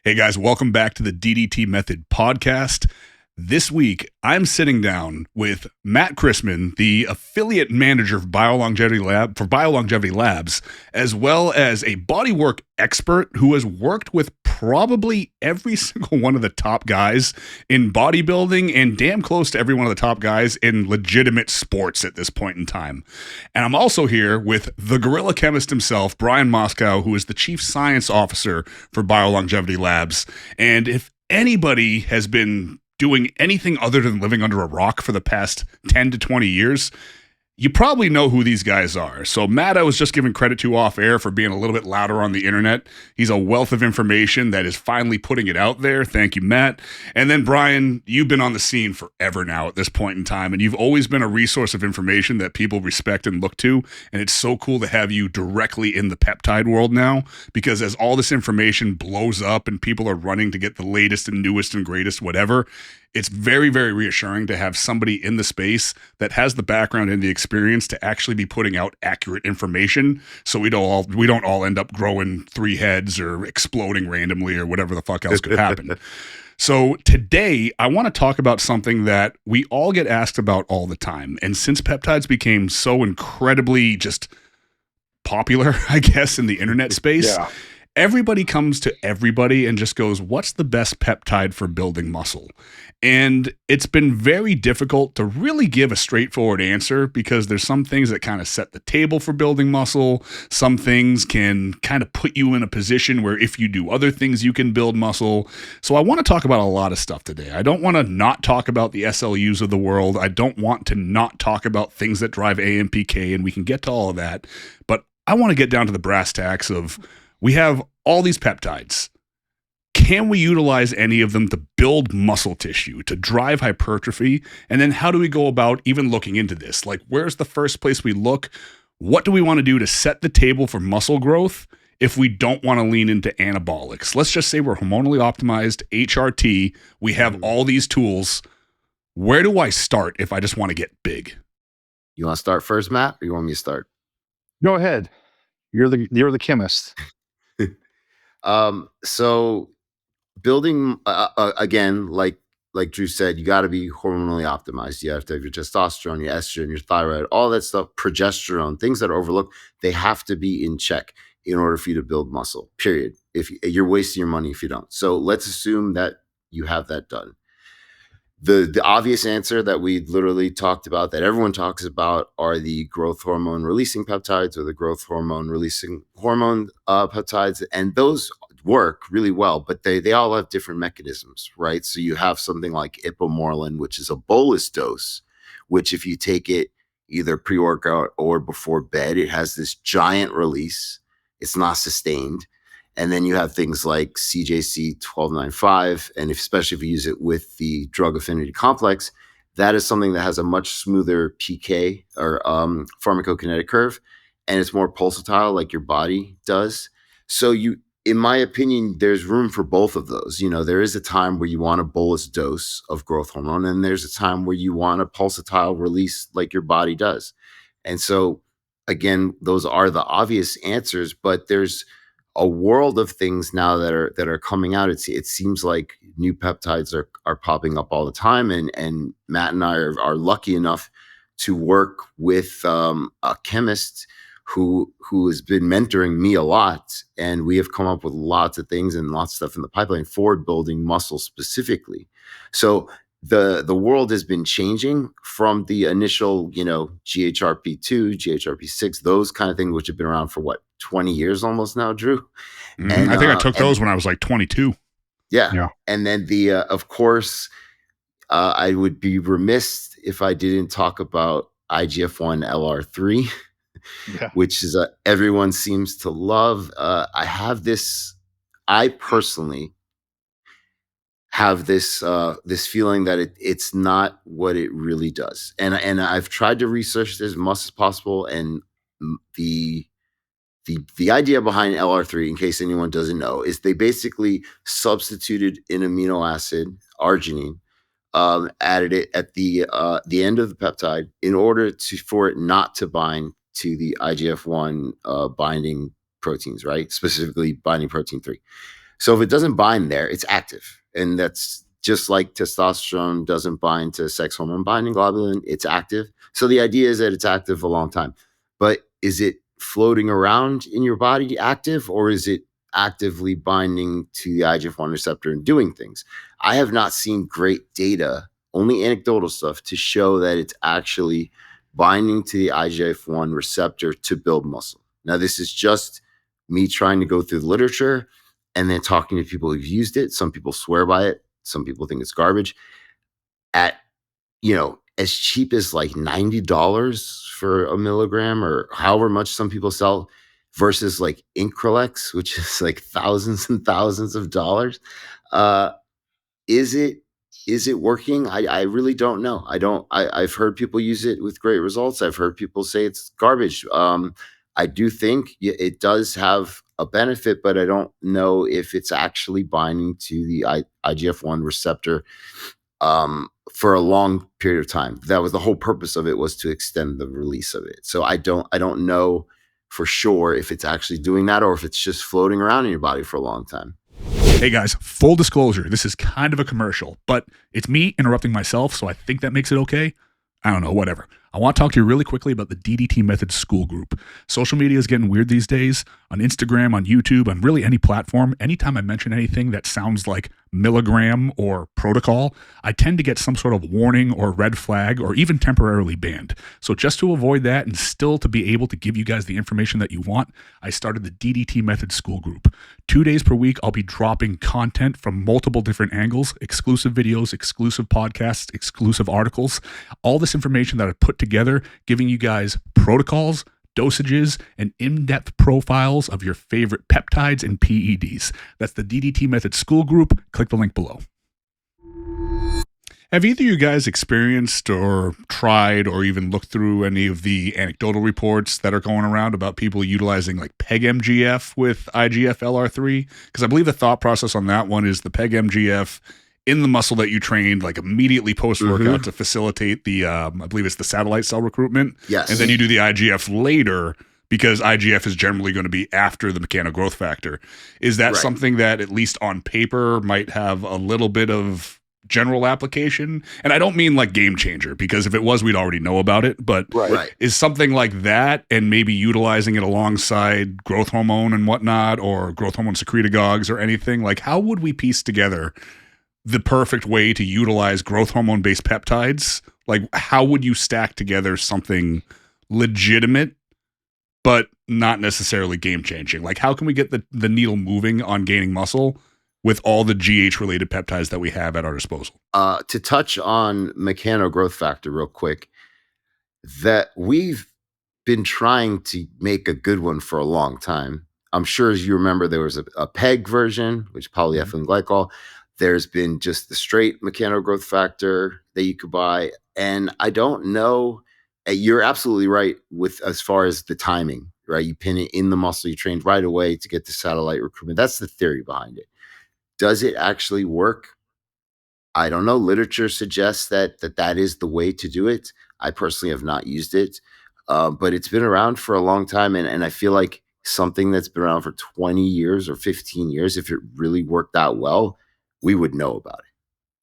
Hey guys, welcome back to the DDT Method podcast. This week, I'm sitting down with Matt Chrisman, the affiliate manager for BioLongevity Labs, as well as a bodywork expert who has worked with probably every single one of the top guys in bodybuilding and damn close to every one of the top guys in legitimate sports at this point in time. And I'm also here with the Guerrilla Chemist himself, Bryan Moskow, who is the Chief Science Officer for BioLongevity Labs. And if anybody has been doing anything other than living under a rock for the past 10 to 20 years, you probably know who these guys are. So Matt, I was just giving credit to off air for being a little bit louder on the internet. He's a wealth of information that is finally putting it out there. Thank you, Matt. And then Bryan, you've been on the scene forever now at this point in time, and you've always been a resource of information that people respect and look to. And it's so cool to have you directly in the peptide world now, because as all this information blows up and people are running to get the latest and newest and greatest whatever, it's very, very reassuring to have somebody in the space that has the background and the experience to actually be putting out accurate information, so we don't all end up growing 3 heads or exploding randomly or whatever the fuck else could happen. So today, I want to talk about something that we all get asked about all the time. And since peptides became so incredibly just popular, I guess, in the internet space, everybody comes to everybody and just goes, what's the best peptide for building muscle? And it's been very difficult to really give a straightforward answer, because there's some things that kind of set the table for building muscle. Some things can kind of put you in a position where if you do other things, you can build muscle. So I want to talk about a lot of stuff today. I don't want to not talk about the SLUs of the world. I don't want to not talk about things that drive AMPK, and we can get to all of that. But I want to get down to the brass tacks of, we have all these peptides. Can we utilize any of them to build muscle tissue, to drive hypertrophy? And then how do we go about even looking into this? Like, where's the first place we look? What do we want to do to set the table for muscle growth if we don't want to lean into anabolics? Let's just say we're hormonally optimized, HRT. We have all these tools. Where do I start if I just want to get big? You want to start first, Matt, or you want me to start? Go ahead. You're the chemist. So building, again, like Drew said, you got to be hormonally optimized. You have to have your testosterone, your estrogen, your thyroid, all that stuff, progesterone, things that are overlooked. They have to be in check in order for you to build muscle, period. If you're wasting your money if you don't. So let's assume that you have that done. The obvious answer that we literally talked about, that everyone talks about, are the growth hormone releasing peptides, or the growth hormone releasing hormone peptides. And those work really well, but they all have different mechanisms, right? So you have something like ipamorelin, which is a bolus dose, which if you take it either pre-workout or before bed, it has this giant release. It's not sustained. And then you have things like CJC 1295, and especially if you use it with the drug affinity complex, that is something that has a much smoother PK, or pharmacokinetic curve, and it's more pulsatile like your body does. So in my opinion, there's room for both of those. There is a time where you want a bolus dose of growth hormone, and there's a time where you want a pulsatile release like your body does. And so, again, those are the obvious answers, but there's a world of things now that are coming out. It seems like new peptides are popping up all the time, and Matt and I are lucky enough to work with a chemist who has been mentoring me a lot, and we have come up with lots of things and lots of stuff in the pipeline for building muscle specifically. So the world has been changing from the initial, GHRP2, GHRP6, those kind of things, which have been around for 20 years almost now, Drew. And I think I took those when I was like 22. Yeah. And then of course, I would be remiss if I didn't talk about IGF-1 LR3, which is everyone seems to love. I personally have this feeling that it's not what it really does, and I've tried to research this as much as possible. And the idea behind LR3, in case anyone doesn't know, is they basically substituted an amino acid, arginine, added it at the end of the peptide in order for it not to bind to the IGF-1 binding proteins, right? Specifically binding protein 3. So if it doesn't bind there, it's active. And that's just like testosterone doesn't bind to sex hormone binding globulin, it's active. So the idea is that it's active a long time. But is it floating around in your body active, or is it actively binding to the IGF-1 receptor and doing things? I have not seen great data, only anecdotal stuff, to show that it's actually binding to the IGF-1 receptor to build muscle. Now, this is just me trying to go through the literature and then talking to people who've used it. Some people swear by it. Some people think it's garbage. At, as cheap as like $90 for a milligram, or however much some people sell, versus like Increlex, which is like thousands and thousands of dollars. Is it working? I really don't know. I've heard people use it with great results. I've heard people say it's garbage. I do think it does have a benefit, but I don't know if it's actually binding to the IGF-1 receptor for a long period of time. That was the whole purpose of it, was to extend the release of it. So I don't know for sure if it's actually doing that, or if it's just floating around in your body for a long time. Hey guys, full disclosure, this is kind of a commercial, but it's me interrupting myself, so I think that makes it okay. I don't know, whatever. I want to talk to you really quickly about the DDT Method School Group. Social media is getting weird these days. On Instagram, on YouTube, on really any platform, anytime I mention anything that sounds like milligram or protocol, I tend to get some sort of warning or red flag, or even temporarily banned. So just to avoid that and still to be able to give you guys the information that you want, I started the DDT Method School Group. 2 days per week, I'll be dropping content from multiple different angles, exclusive videos, exclusive podcasts, exclusive articles, all this information that I put together, giving you guys protocols, dosages, and in-depth profiles of your favorite peptides and PEDs. That's the DDT Method School Group. Click the link below. Have either of you guys experienced or tried or even looked through any of the anecdotal reports that are going around about people utilizing like PEG-MGF with IGF-LR3? Because I believe the thought process on that one is the PEG-MGF in the muscle that you trained like immediately post-workout to facilitate the, I believe it's the satellite cell recruitment. Yes. And then you do the IGF later, because IGF is generally going to be after the Mechano growth factor. Is that something that, at least on paper, might have a little bit of general application? And I don't mean like game changer, because if it was, we'd already know about it, but is something like that, and maybe utilizing it alongside growth hormone and whatnot, or growth hormone secretagogues or anything, like how would we piece together the perfect way to utilize growth hormone based peptides? Like how would you stack together something legitimate but not necessarily game changing? Like how can we get the needle moving on gaining muscle with all the GH related peptides that we have at our disposal? To touch on Mechano growth factor real quick, that we've been trying to make a good one for a long time. I'm sure, as you remember, there was a PEG version, which is polyethylene glycol. There's been just the straight Mechano growth factor that you could buy. And I don't know, you're absolutely right with as far as the timing, right? You pin it in the muscle, you trained right away to get the satellite recruitment. That's the theory behind it. Does it actually work? I don't know. Literature suggests that is the way to do it. I personally have not used it, but it's been around for a long time. And I feel like something that's been around for 20 years or 15 years, if it really worked out well, we would know about it.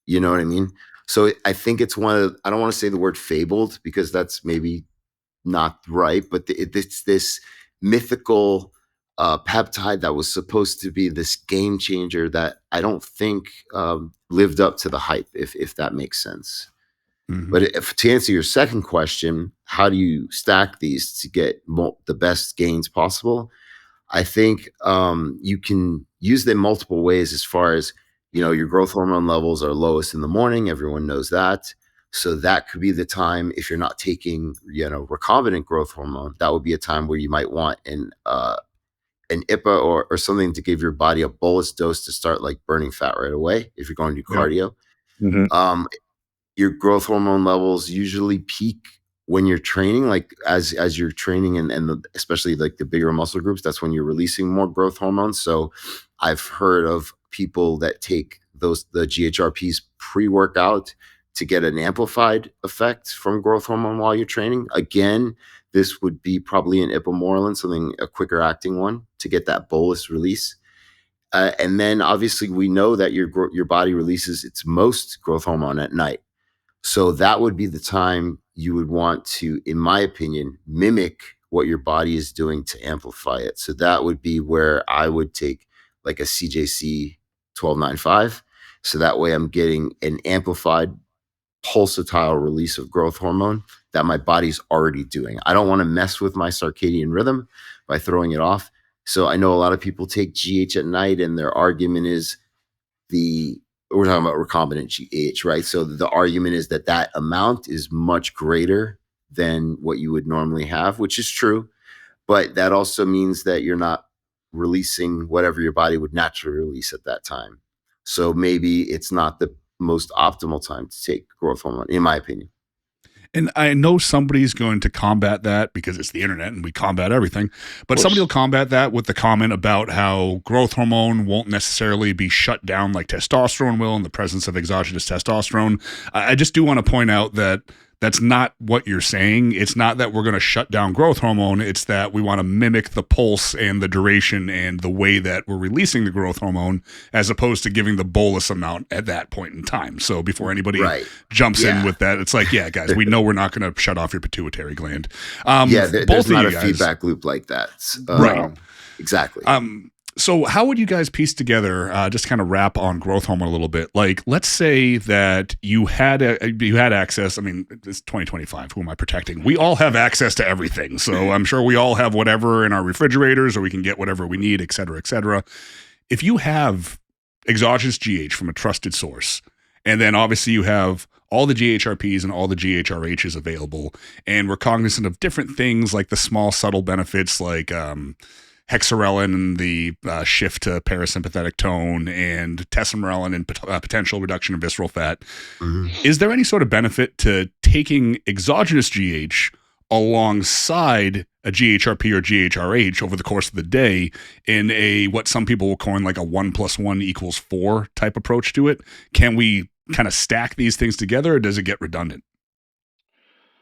You know what I mean? So I think it's one of, I don't want to say the word fabled, because that's maybe not right, but it's this mythical peptide that was supposed to be this game changer that I don't think lived up to the hype, if that makes sense. But to answer your second question, how do you stack these to get the best gains possible? I think you can use them multiple ways. As far as, your growth hormone levels are lowest in the morning. Everyone knows that. So that could be the time, if you're not taking, recombinant growth hormone, that would be a time where you might want an IPA or something to give your body a bolus dose to start like burning fat right away if you're going to do cardio. Your growth hormone levels usually peak when you're training, like as you're training, and especially like the bigger muscle groups, that's when you're releasing more growth hormones. So I've heard of people that take the GHRPs pre-workout to get an amplified effect from growth hormone while you're training. Again, this would be probably an ipamorelin, a quicker acting one, to get that bolus release. And then obviously we know that your body releases its most growth hormone at night. So that would be the time you would want to, in my opinion, mimic what your body is doing to amplify it. So that would be where I would take like a CJC 1295. So that way I'm getting an amplified pulsatile release of growth hormone that my body's already doing. I don't want to mess with my circadian rhythm by throwing it off. So I know a lot of people take GH at night, and their argument is we're talking about recombinant GH, right? So the argument is that amount is much greater than what you would normally have, which is true. But that also means that you're not releasing whatever your body would naturally release at that time. So maybe it's not the most optimal time to take growth hormone, in my opinion. And I know somebody's going to combat that because it's the internet and we combat everything. But somebody will combat that with the comment about how growth hormone won't necessarily be shut down like testosterone will in the presence of exogenous testosterone. I just do want to point out that that's not what you're saying. It's not that we're going to shut down growth hormone. It's that we want to mimic the pulse and the duration and the way that we're releasing the growth hormone, as opposed to giving the bolus amount at that point in time. So before anybody jumps in with that, it's like, yeah, guys, we know we're not going to shut off your pituitary gland. There's not a feedback loop like that. Right. Exactly. So how would you guys piece together, just kind of wrap on growth hormone a little bit? Like, let's say that you had access. I mean, it's 2025. Who am I protecting? We all have access to everything. So I'm sure we all have whatever in our refrigerators, or we can get whatever we need, et cetera, et cetera. If you have exogenous GH from a trusted source, and then obviously you have all the GHRPs and all the GHRHs available, and we're cognizant of different things like the small subtle benefits like hexarelin and the shift to parasympathetic tone, and tesamorelin and potential reduction in visceral fat. Mm-hmm. Is there any sort of benefit to taking exogenous GH alongside a GHRP or GHRH over the course of the day in a, what some people will coin like a 1 + 1 = 4 type approach to it? Can we kind of stack these things together, or does it get redundant?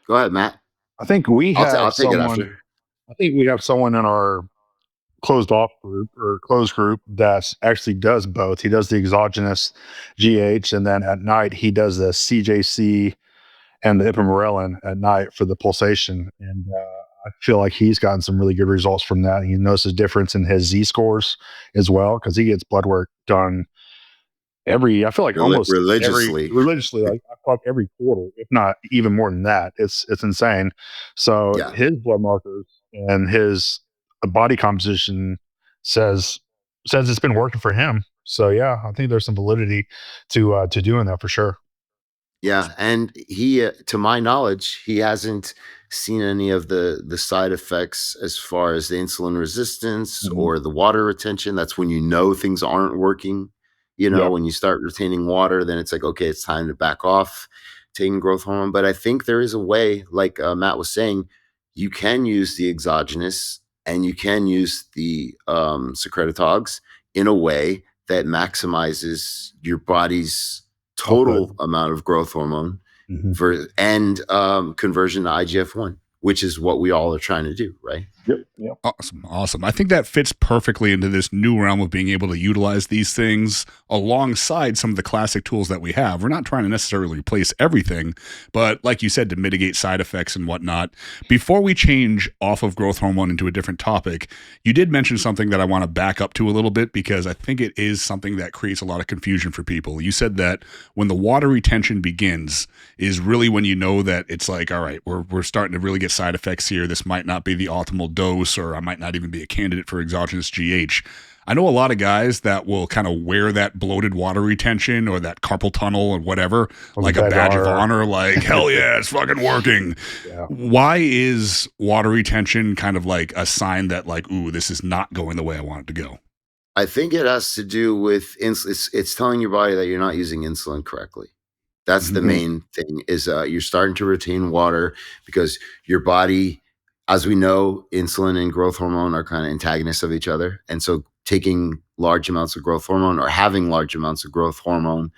Go ahead, Matt. I think we I'll take it after. I think we have someone in our closed off group or closed group that actually does both. He does the exogenous GH, and then at night he does the CJC and the ipamorelin at night for the pulsation. And I feel like he's gotten some really good results from that. He notices a difference in his Z scores as well, because he gets blood work done I feel like almost religiously, like every quarter, if not even more than that. It's insane. So his blood markers and his body composition says it's been working for him. So yeah, I think there's some validity to doing that for sure. Yeah, and he, to my knowledge, he hasn't seen any of the side effects as far as the insulin resistance or the water retention. That's when you know things aren't working. When you start retaining water, then it's like, okay, it's time to back off taking growth hormone. But I think there is a way, like Matt was saying, you can use the exogenous and you can use the Secretagogues in a way that maximizes your body's total amount of growth hormone and conversion to IGF-1, which is what we all are trying to do, right? Yep. Awesome. I think that fits perfectly into this new realm of being able to utilize these things alongside some of the classic tools that we have. We're not trying to necessarily replace everything, but like you said, to mitigate side effects and whatnot. Before we change off of growth hormone into a different topic, you did mention something that I want to back up to a little bit, because I think it is something that creates a lot of confusion for people. You said that when the water retention begins is really when you know that it's like, all right, we're starting to really get side effects here. This might not be the optimal dose, or I might not even be a candidate for exogenous GH. I know a lot of guys that will kind of wear that bloated water retention or that carpal tunnel or whatever, like a badge of honor, like, hell yeah, it's fucking working. Yeah. Why is water retention kind of like a sign that like, ooh, this is not going the way I want it to go? I think it has to do with it's telling your body that you're not using insulin correctly. That's the main thing, is you're starting to retain water because your body, as we know, insulin and growth hormone are kind of antagonists of each other. And so taking large amounts of growth hormone or having large amounts of growth hormone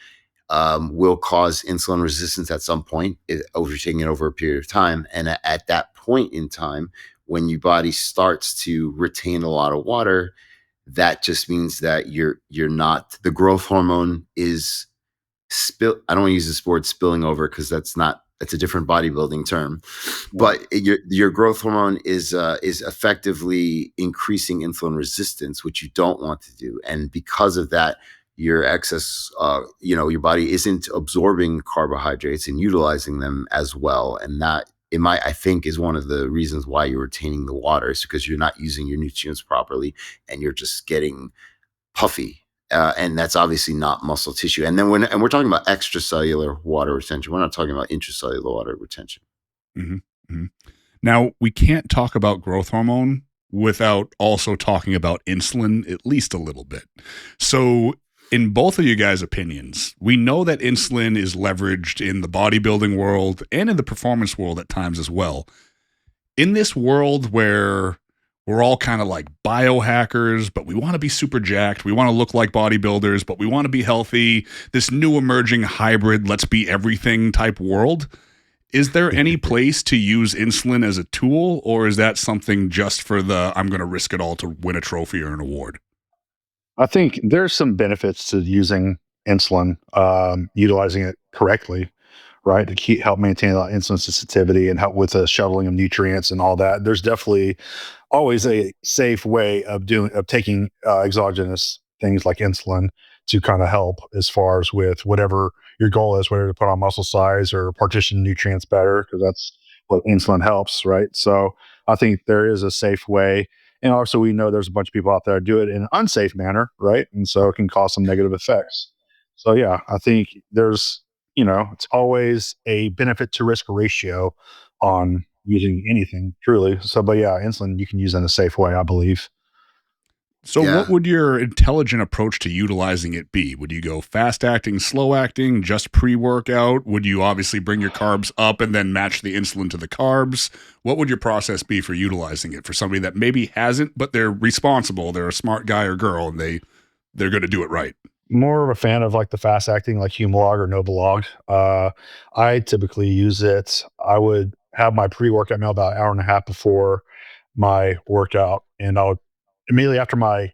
will cause insulin resistance at some point, taking it over a period of time. And at that point in time, when your body starts to retain a lot of water, that just means that you're not, the growth hormone is I don't want to use this word spilling over because that's a different bodybuilding term, but your growth hormone is effectively increasing insulin resistance, which you don't want to do. And because of that, your excess, your body isn't absorbing carbohydrates and utilizing them as well. And that I think is one of the reasons why you're retaining the water, is because you're not using your nutrients properly and you're just getting puffy. And that's obviously not muscle tissue. And then we're talking about extracellular water retention. We're not talking about intracellular water retention. Mm-hmm. Mm-hmm. Now, we can't talk about growth hormone without also talking about insulin at least a little bit. So, in both of you guys' opinions, we know that insulin is leveraged in the bodybuilding world and in the performance world at times as well. In this world where we're all kind of like biohackers, but we want to be super jacked, we want to look like bodybuilders, but we want to be healthy, this new emerging hybrid, let's be everything type world, is there any place to use insulin as a tool, or is that something just for the I'm going to risk it all to win a trophy or an award? I think there's some benefits to using insulin, utilizing it correctly, right? To help maintain that insulin sensitivity and help with the shuttling of nutrients and all that. There's definitely always a safe way of taking exogenous things like insulin to kind of help as far as with whatever your goal is, whether to put on muscle size or partition nutrients better, because that's what insulin helps, right? So I think there is a safe way. And also, we know there's a bunch of people out there that do it in an unsafe manner, right? And so it can cause some negative effects. So, yeah, I think there's, it's always a benefit to risk ratio on using anything, truly. So, but yeah, insulin you can use in a safe way, I believe. So what would your intelligent approach to utilizing it be? Would you go fast acting, slow acting, just pre-workout? Would you obviously bring your carbs up and then match the insulin to the carbs? What would your process be for utilizing it for somebody that maybe hasn't, but they're responsible, they're a smart guy or girl, and they're going to do it right? More of a fan of like the fast acting, like Humalog or Novolog. I typically use it. I would have my pre-workout meal about an hour and a half before my workout, and I would immediately after my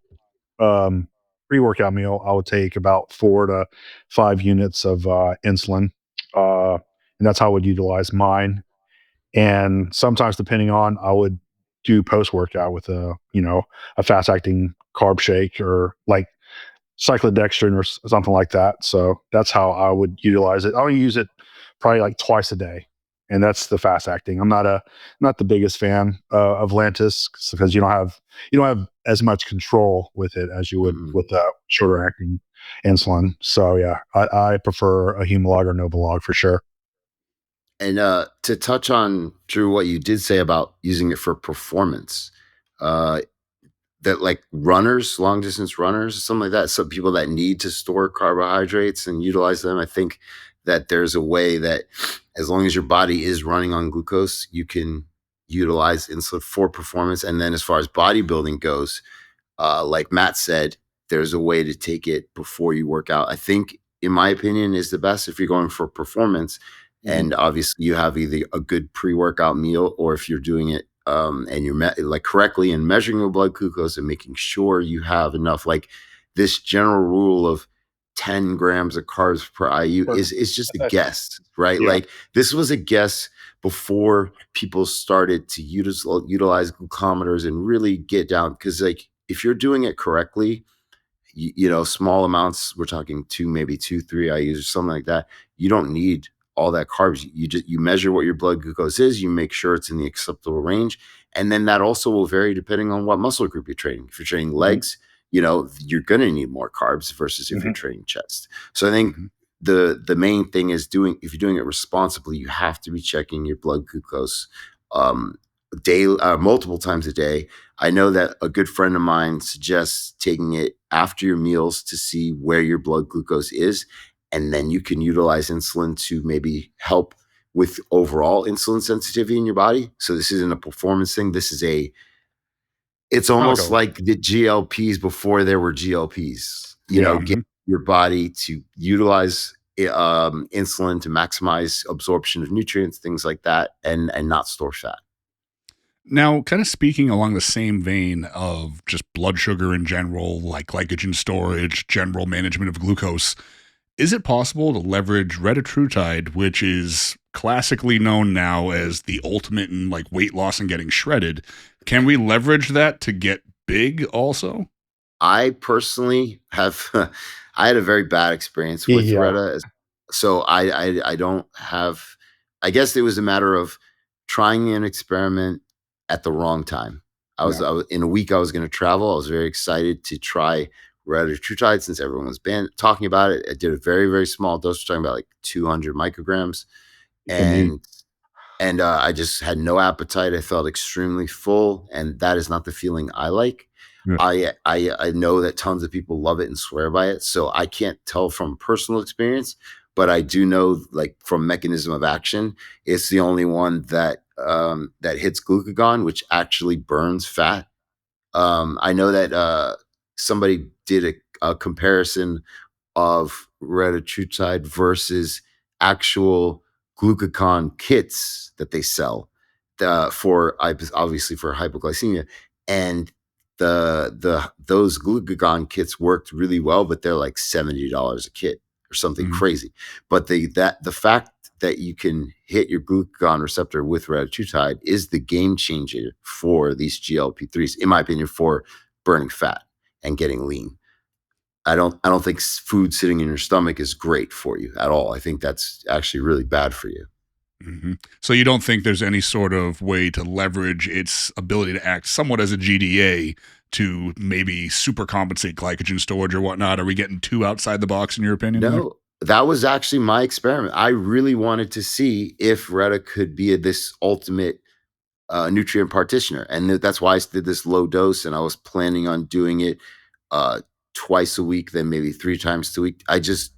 pre-workout meal, I would take about 4 to 5 units of insulin, and that's how I would utilize mine. And sometimes, depending on, I would do post-workout with a fast-acting carb shake or like cyclodextrin or something like that. So that's how I would utilize it. I would use it probably like twice a day, and that's the fast acting. I'm not the biggest fan of Lantus because you don't have as much control with it as you would with shorter acting insulin. So yeah, I prefer a Humalog or Novolog for sure. And to touch on, Drew, what you did say about using it for performance, that like runners, long distance runners, something like that, some people that need to store carbohydrates and utilize them, I think that there's a way that as long as your body is running on glucose, you can utilize insulin for performance. And then as far as bodybuilding goes, like Matt said, there's a way to take it before you work out. I think, in my opinion, is the best if you're going for performance. And obviously you have either a good pre-workout meal, or if you're doing it and you're like correctly and measuring your blood glucose and making sure you have enough, like this general rule of 10 grams of carbs per IU is just a guess, right? Yeah. Like this was a guess before people started to utilize glucometers and really get down. Because like if you're doing it correctly, small amounts, we're talking 3 IUs or something like that, you don't need all that carbs. You measure what your blood glucose is, you make sure it's in the acceptable range. And then that also will vary depending on what muscle group you're training. If you're training legs, you're going to need more carbs versus if you're training chest. So I think the main thing is if you're doing it responsibly, you have to be checking your blood glucose multiple times a day. I know that a good friend of mine suggests taking it after your meals to see where your blood glucose is. And then you can utilize insulin to maybe help with overall insulin sensitivity in your body. So this isn't a performance thing. It's almost like the GLPs before there were GLPs, get your body to utilize insulin to maximize absorption of nutrients, things like that, and not store fat. Now, kind of speaking along the same vein of just blood sugar in general, like glycogen storage, general management of glucose, is it possible to leverage Retatrutide, which is classically known now as the ultimate in like weight loss and getting shredded? Can we leverage that to get big also? I personally have I had a very bad experience with Yeah. Retta. So I don't have, I guess it was a matter of trying an experiment at the wrong time. I was in a week I was going to travel. I was very excited to try Retatrutide since everyone was talking about it. I did a very, very small dose. We're talking about like 200 micrograms. And I just had no appetite. I felt extremely full, and that is not the feeling I like. Yeah. I know that tons of people love it and swear by it, so I can't tell from personal experience, but I do know, like from mechanism of action, it's the only one that that hits glucagon, which actually burns fat. I know that somebody did a comparison of Retatrutide versus actual glucagon kits that they sell for obviously for hypoglycemia, and those glucagon kits worked really well, but they're like $70 a kit or something crazy. But the fact that you can hit your glucagon receptor with Retatrutide is the game changer for these GLP-3s, in my opinion, for burning fat and getting lean. I don't think food sitting in your stomach is great for you at all. I think that's actually really bad for you. Mm-hmm. So you don't think there's any sort of way to leverage its ability to act somewhat as a GDA to maybe super compensate glycogen storage or whatnot? Are we getting too outside the box in your opinion? No, that was actually my experiment. I really wanted to see if Retta could be this ultimate nutrient partitioner. And that's why I did this low dose, and I was planning on doing it twice a week, then maybe 3 times a week. I just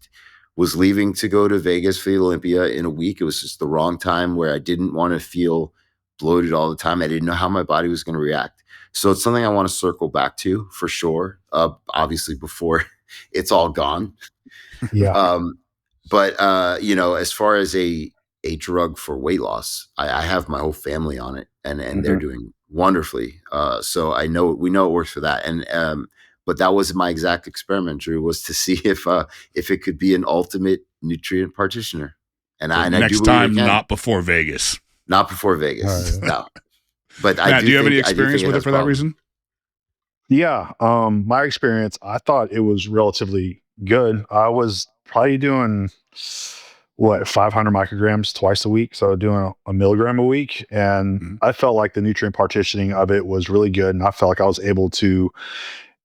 was leaving to go to Vegas for the Olympia in a week. It was just the wrong time where I didn't want to feel bloated all the time. I didn't know how my body was going to react. So it's something I want to circle back to for sure. Obviously before it's all gone. Yeah. But you know, as far as a drug for weight loss, I have my whole family on it, and they're doing wonderfully. So we know it works for that. And but that was my exact experiment, Drew, was to see if it could be an ultimate nutrient partitioner. And So I next do believe time, it can. not before Vegas. Not before Vegas. No. But Matt, do you have any experience with it for that reason? Yeah. My experience, I thought it was relatively good. I was probably doing 500 micrograms twice a week. So doing a milligram a week. And I felt like the nutrient partitioning of it was really good. And I felt like I was able to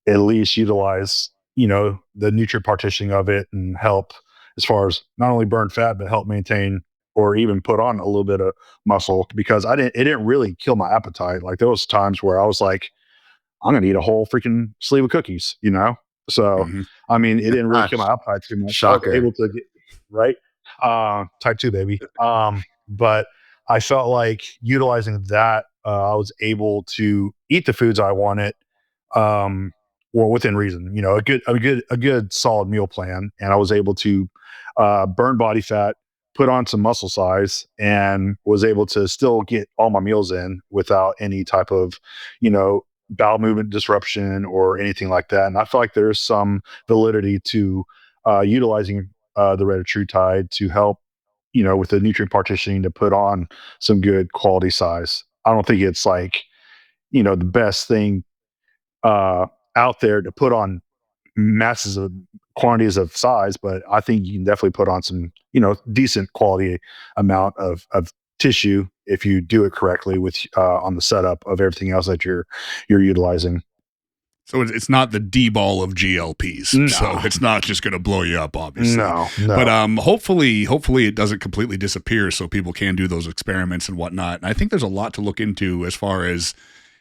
at least utilize, the nutrient partitioning of it and help as far as not only burn fat, but help maintain or even put on a little bit of muscle, because it didn't really kill my appetite. Like there was times where I was like, I'm going to eat a whole freaking sleeve of cookies, So, I mean, it didn't really kill my appetite too much. Shocker. I was able to get, right? Type 2, baby. But I felt like utilizing that, I was able to eat the foods I wanted, or within reason, a good solid meal plan. And I was able to burn body fat, put on some muscle size, and was able to still get all my meals in without any type of, bowel movement disruption or anything like that. And I feel like there's some validity to utilizing the Retatrutide to help, with the nutrient partitioning to put on some good quality size. I don't think it's like, the best thing out there to put on masses of quantities of size, but I think you can definitely put on some, decent quality amount of tissue if you do it correctly with on the setup of everything else that you're utilizing. So it's not the D-ball of GLPs. No. So it's not just going to blow you up, obviously. No. But hopefully it doesn't completely disappear so people can do those experiments and whatnot. And I think there's a lot to look into as far as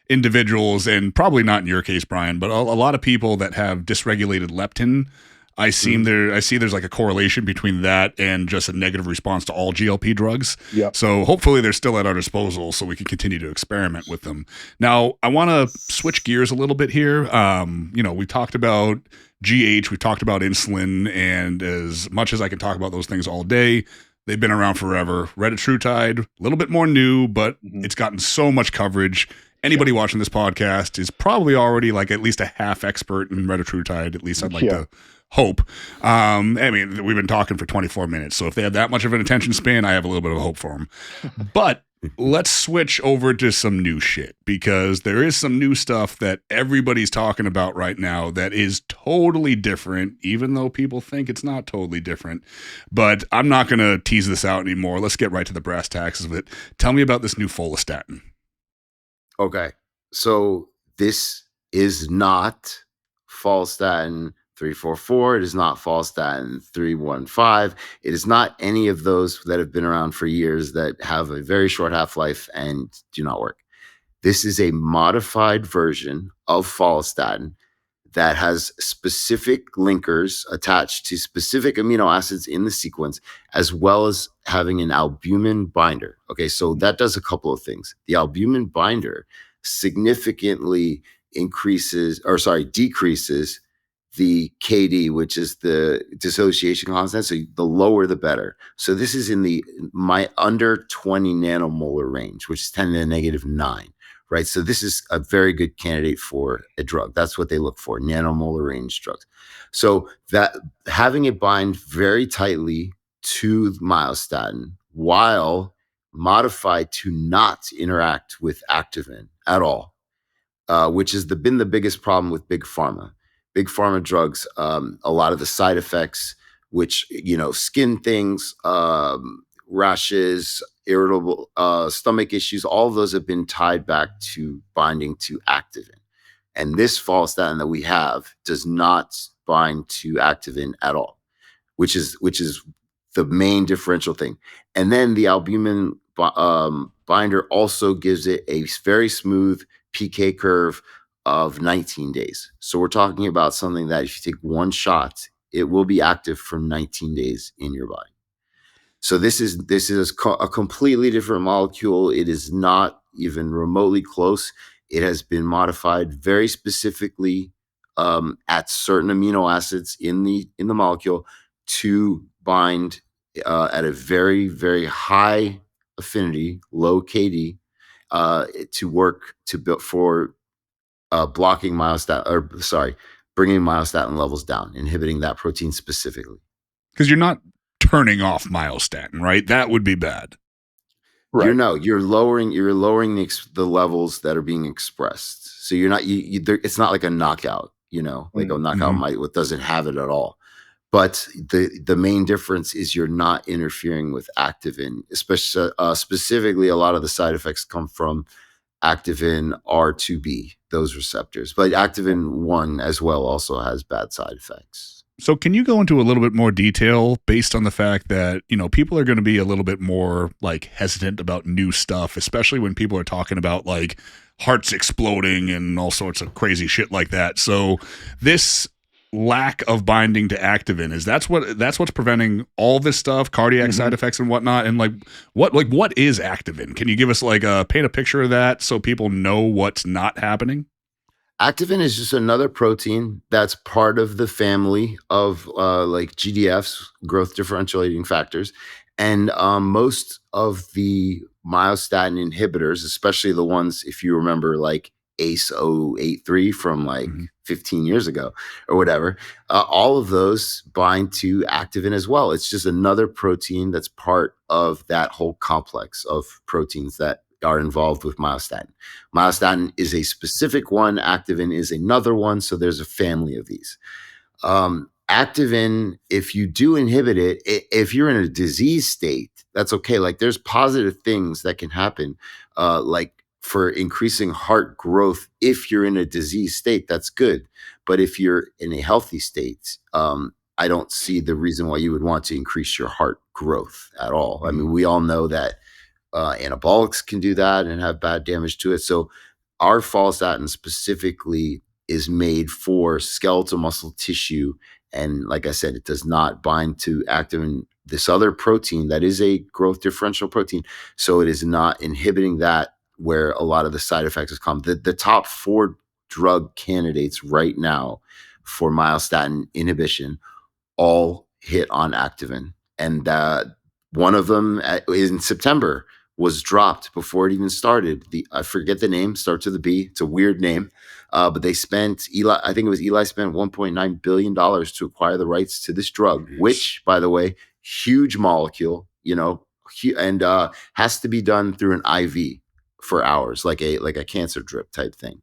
individuals, and probably not in your case, Brian, but a lot of people that have dysregulated leptin. I see there's like a correlation between that and just a negative response to all GLP drugs. Yep. So hopefully they're still at our disposal so we can continue to experiment with them. Now, I want to switch gears a little bit here. We talked about GH, we talked about insulin, and as much as I can talk about those things all day, They've been around forever. Retatrutide, a little bit more new, but it's gotten so much coverage. Anybody watching this podcast is probably already like at least a half expert in Retatrutide. At least I'd like to hope. I mean, we've been talking for 24 minutes, so if they have that much of an attention span, I have a little bit of hope for them. But let's switch over to some new shit, because there is some new stuff that everybody's talking about right now that is totally different, even though people think it's not totally different. But I'm not going to tease this out anymore. Let's get right to the brass tacks of it. Tell me about this new Follistatin. Okay. So this is not Follistatin 344. It is not Follistatin 315. It is not any of those that have been around for years that have a very short half-life and do not work. This is a modified version of Follistatin that has specific linkers attached to specific amino acids in the sequence, as well as having an albumin binder. Okay, so that does a couple of things. The albumin binder significantly decreases the KD, which is the dissociation constant. So the lower, the better. So this is in the under 20 nanomolar range, which is 10 to the negative 9. Right. So this is a very good candidate for a drug. That's what they look for, nanomolar range drugs. So that having it bind very tightly to myostatin while modified to not interact with activin at all, which has been the biggest problem with big pharma. Big pharma drugs, a lot of the side effects, which, skin things, rashes, irritable stomach issues, all of those have been tied back to binding to activin. And this Follistatin that we have does not bind to activin at all, which is the main differential thing. And then the albumin binder also gives it a very smooth PK curve of 19 days. So we're talking about something that if you take one shot, it will be active for 19 days in your body. So this is a completely different molecule. It is not even remotely close. It has been modified very specifically at certain amino acids in the molecule to bind at a very, very high affinity, low KD, to work for bringing myostatin levels down, inhibiting that protein specifically. Because you're not turning off myostatin, right? That would be bad. Right. You're lowering the levels that are being expressed. So you're not it's not like a knockout, like a knockout might doesn't have it at all. But the main difference is you're not interfering with activin, especially specifically a lot of the side effects come from activin R2B, those receptors. But activin 1 as well also has bad side effects. So can you go into a little bit more detail based on the fact that, people are going to be a little bit more like hesitant about new stuff, especially when people are talking about like hearts exploding and all sorts of crazy shit like that. So this lack of binding to activin that's what's preventing all this stuff, cardiac side effects and whatnot. And what is activin? Can you give us paint a picture of that so people know what's not happening? Activin is just another protein that's part of the family of GDFs, growth differentiating factors. And most of the myostatin inhibitors, especially the ones, if you remember, like ACE-083 from 15 years ago or whatever, all of those bind to activin as well. It's just another protein that's part of that whole complex of proteins that are involved with myostatin. Myostatin is a specific one. Activin is another one. So there's a family of these. Activin, if you do inhibit it, if you're in a disease state, that's okay. Like there's positive things that can happen, like for increasing heart growth. If you're in a disease state, that's good. But if you're in a healthy state, I don't see the reason why you would want to increase your heart growth at all. I mean, we all know that anabolics can do that and have bad damage to it. So our Follistatin specifically is made for skeletal muscle tissue. And like I said, it does not bind to activin, this other protein that is a growth differential protein. So it is not inhibiting that where a lot of the side effects come. The top 4 drug candidates right now for myostatin inhibition all hit on activin. And One of them in September was dropped before it even started. I forget the name, starts with a B. It's a weird name. But they spent I think it was Eli spent $1.9 billion to acquire the rights to this drug, which, by the way, huge molecule, and has to be done through an IV for hours, like a cancer drip type thing.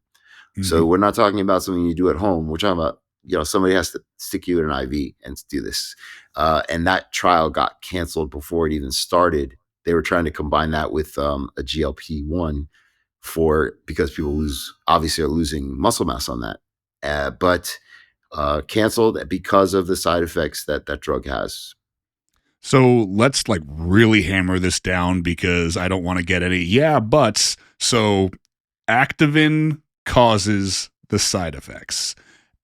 Mm-hmm. So we're not talking about something you do at home. We're talking about, somebody has to stick you in an IV and do this. And that trial got canceled before it even started. They were trying to combine that with a GLP-1 because people obviously are losing muscle mass on that. But canceled because of the side effects that drug has. So let's really hammer this down, because I don't want to get any buts. So Activin causes the side effects.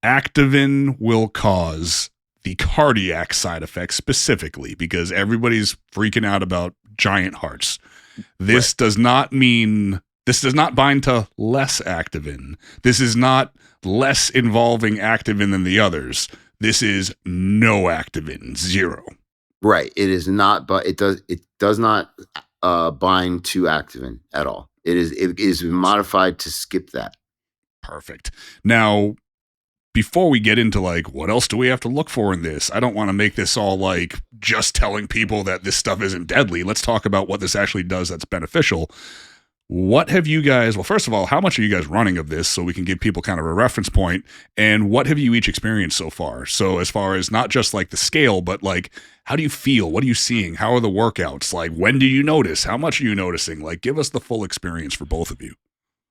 Activin will cause the cardiac side effects specifically, because everybody's freaking out about giant hearts. This does not bind to less activin. This is not less involving activin than the others. This is no activin, 0. Right. It is not, but it does not bind to activin at all. It is modified to skip that. Perfect. Now, before we get into what else do we have to look for in this, I don't want to make this all just telling people that this stuff isn't deadly. Let's talk about what this actually does that's beneficial. What have you guys, well, first of all, how much are you guys running of this so we can give people kind of a reference point? And what have you each experienced so far? So as far as not just the scale, but how do you feel? What are you seeing? How are the workouts? When do you notice? How much are you noticing? Give us the full experience for both of you.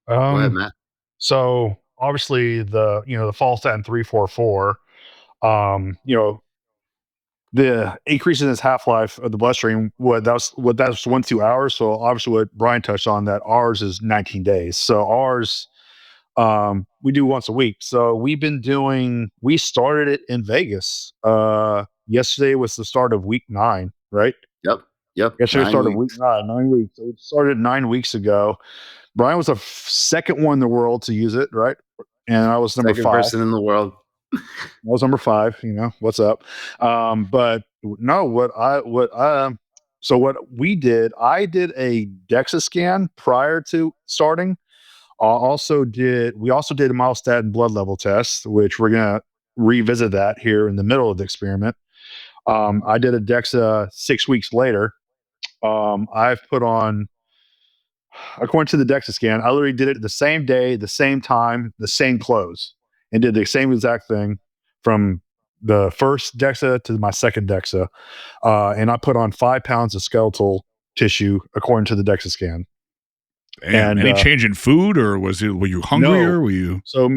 Go ahead, Matt. So obviously the Follistatin 344, the increase in its half-life of the bloodstream, that's 1-2 hours. So obviously what Bryan touched on, that ours is 19 days. So ours, we do once a week. So we started it in Vegas. Yesterday was the start of week 9, right? Yep. Yesterday started week 9 weeks. So it started 9 weeks ago. Bryan was the second one in the world to use it, right? And I was number 5. Second person in the world. I was number 5. What's up? But no, so what we did, I did a DEXA scan prior to starting. We also did a myostatin blood level test, which we're gonna revisit that here in the middle of the experiment. I did a DEXA 6 weeks later. I've put on, according to the DEXA scan, I literally did it the same day, the same time, the same clothes, and did the same exact thing from the first DEXA to my second DEXA. And I put on 5 pounds of skeletal tissue according to the DEXA scan. And any change in food, or were you hungrier? No. Were you? So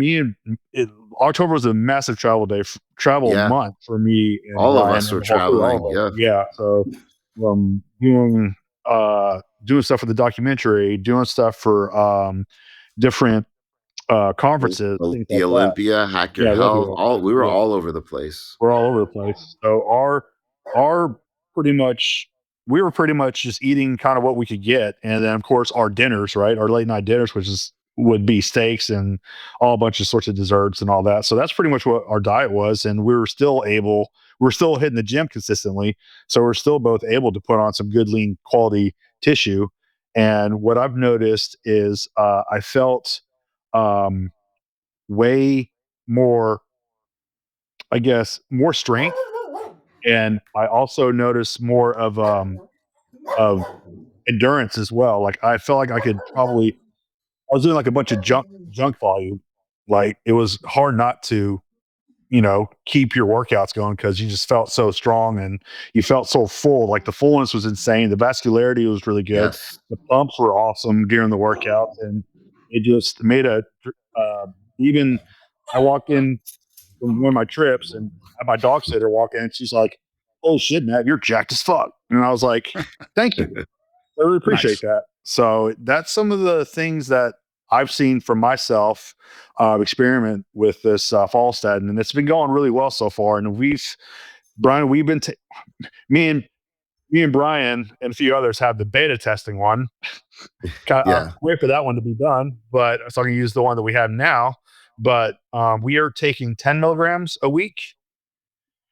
October was a massive travel month for me. And all Bryan, of us were traveling. Yeah. So doing stuff for the documentary, doing stuff for different conferences, things the Olympia, Hack Your Health. We were all over the place. We're all over the place. So our we were pretty much just eating kind of what we could get, and then of course our dinners, right? Our late night dinners, would be steaks and all a bunch of sorts of desserts and all that. So that's pretty much what our diet was, and we're still hitting the gym consistently. So we're still both able to put on some good lean quality tissue. And what I've noticed is I felt way more, I guess, more strength, and I also noticed more of endurance as well. I felt like I was doing a bunch of junk volume. It was hard not to keep your workouts going, because you just felt so strong and you felt so full. The fullness was insane. The vascularity was really good. Yes. The pumps were awesome during the workout, and it just made even I walked in from one of my trips and had my dog sitter walk in, and she's like, "Oh shit, Matt, you're jacked as fuck." And I was like, "Thank you. I really appreciate that." So that's some of the things that I've seen for myself experiment with this Follistatin, and it's been going really well so far. And me and Bryan and a few others have the beta testing one. Wait for that one to be done, but so I can use the one that we have now. But we are taking 10 milligrams a week.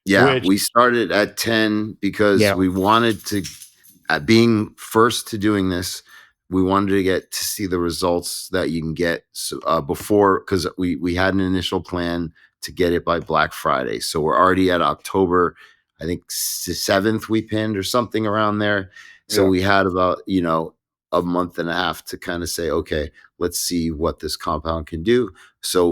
Yeah, we started at 10 because we wanted to being first to doing this, we wanted to get to see the results that you can get before, because we had an initial plan to get it by Black Friday. So we're already at October, I think 7th we pinned or something around there. So we had about, a month and a half to kind of say, okay, let's see what this compound can do. So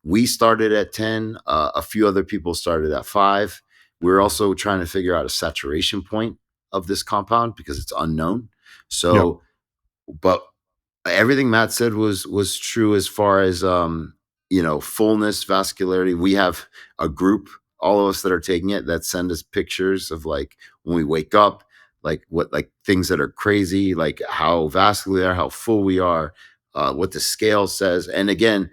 we started at 10. A few other people started at 5. We're also trying to figure out a saturation point of this compound because it's unknown. So, but everything Matt said was true as far as fullness, vascularity. We have a group, all of us that are taking it, that send us pictures of like when we wake up, like what, like things that are crazy, like how vascular we are, how full we are, what the scale says. And again,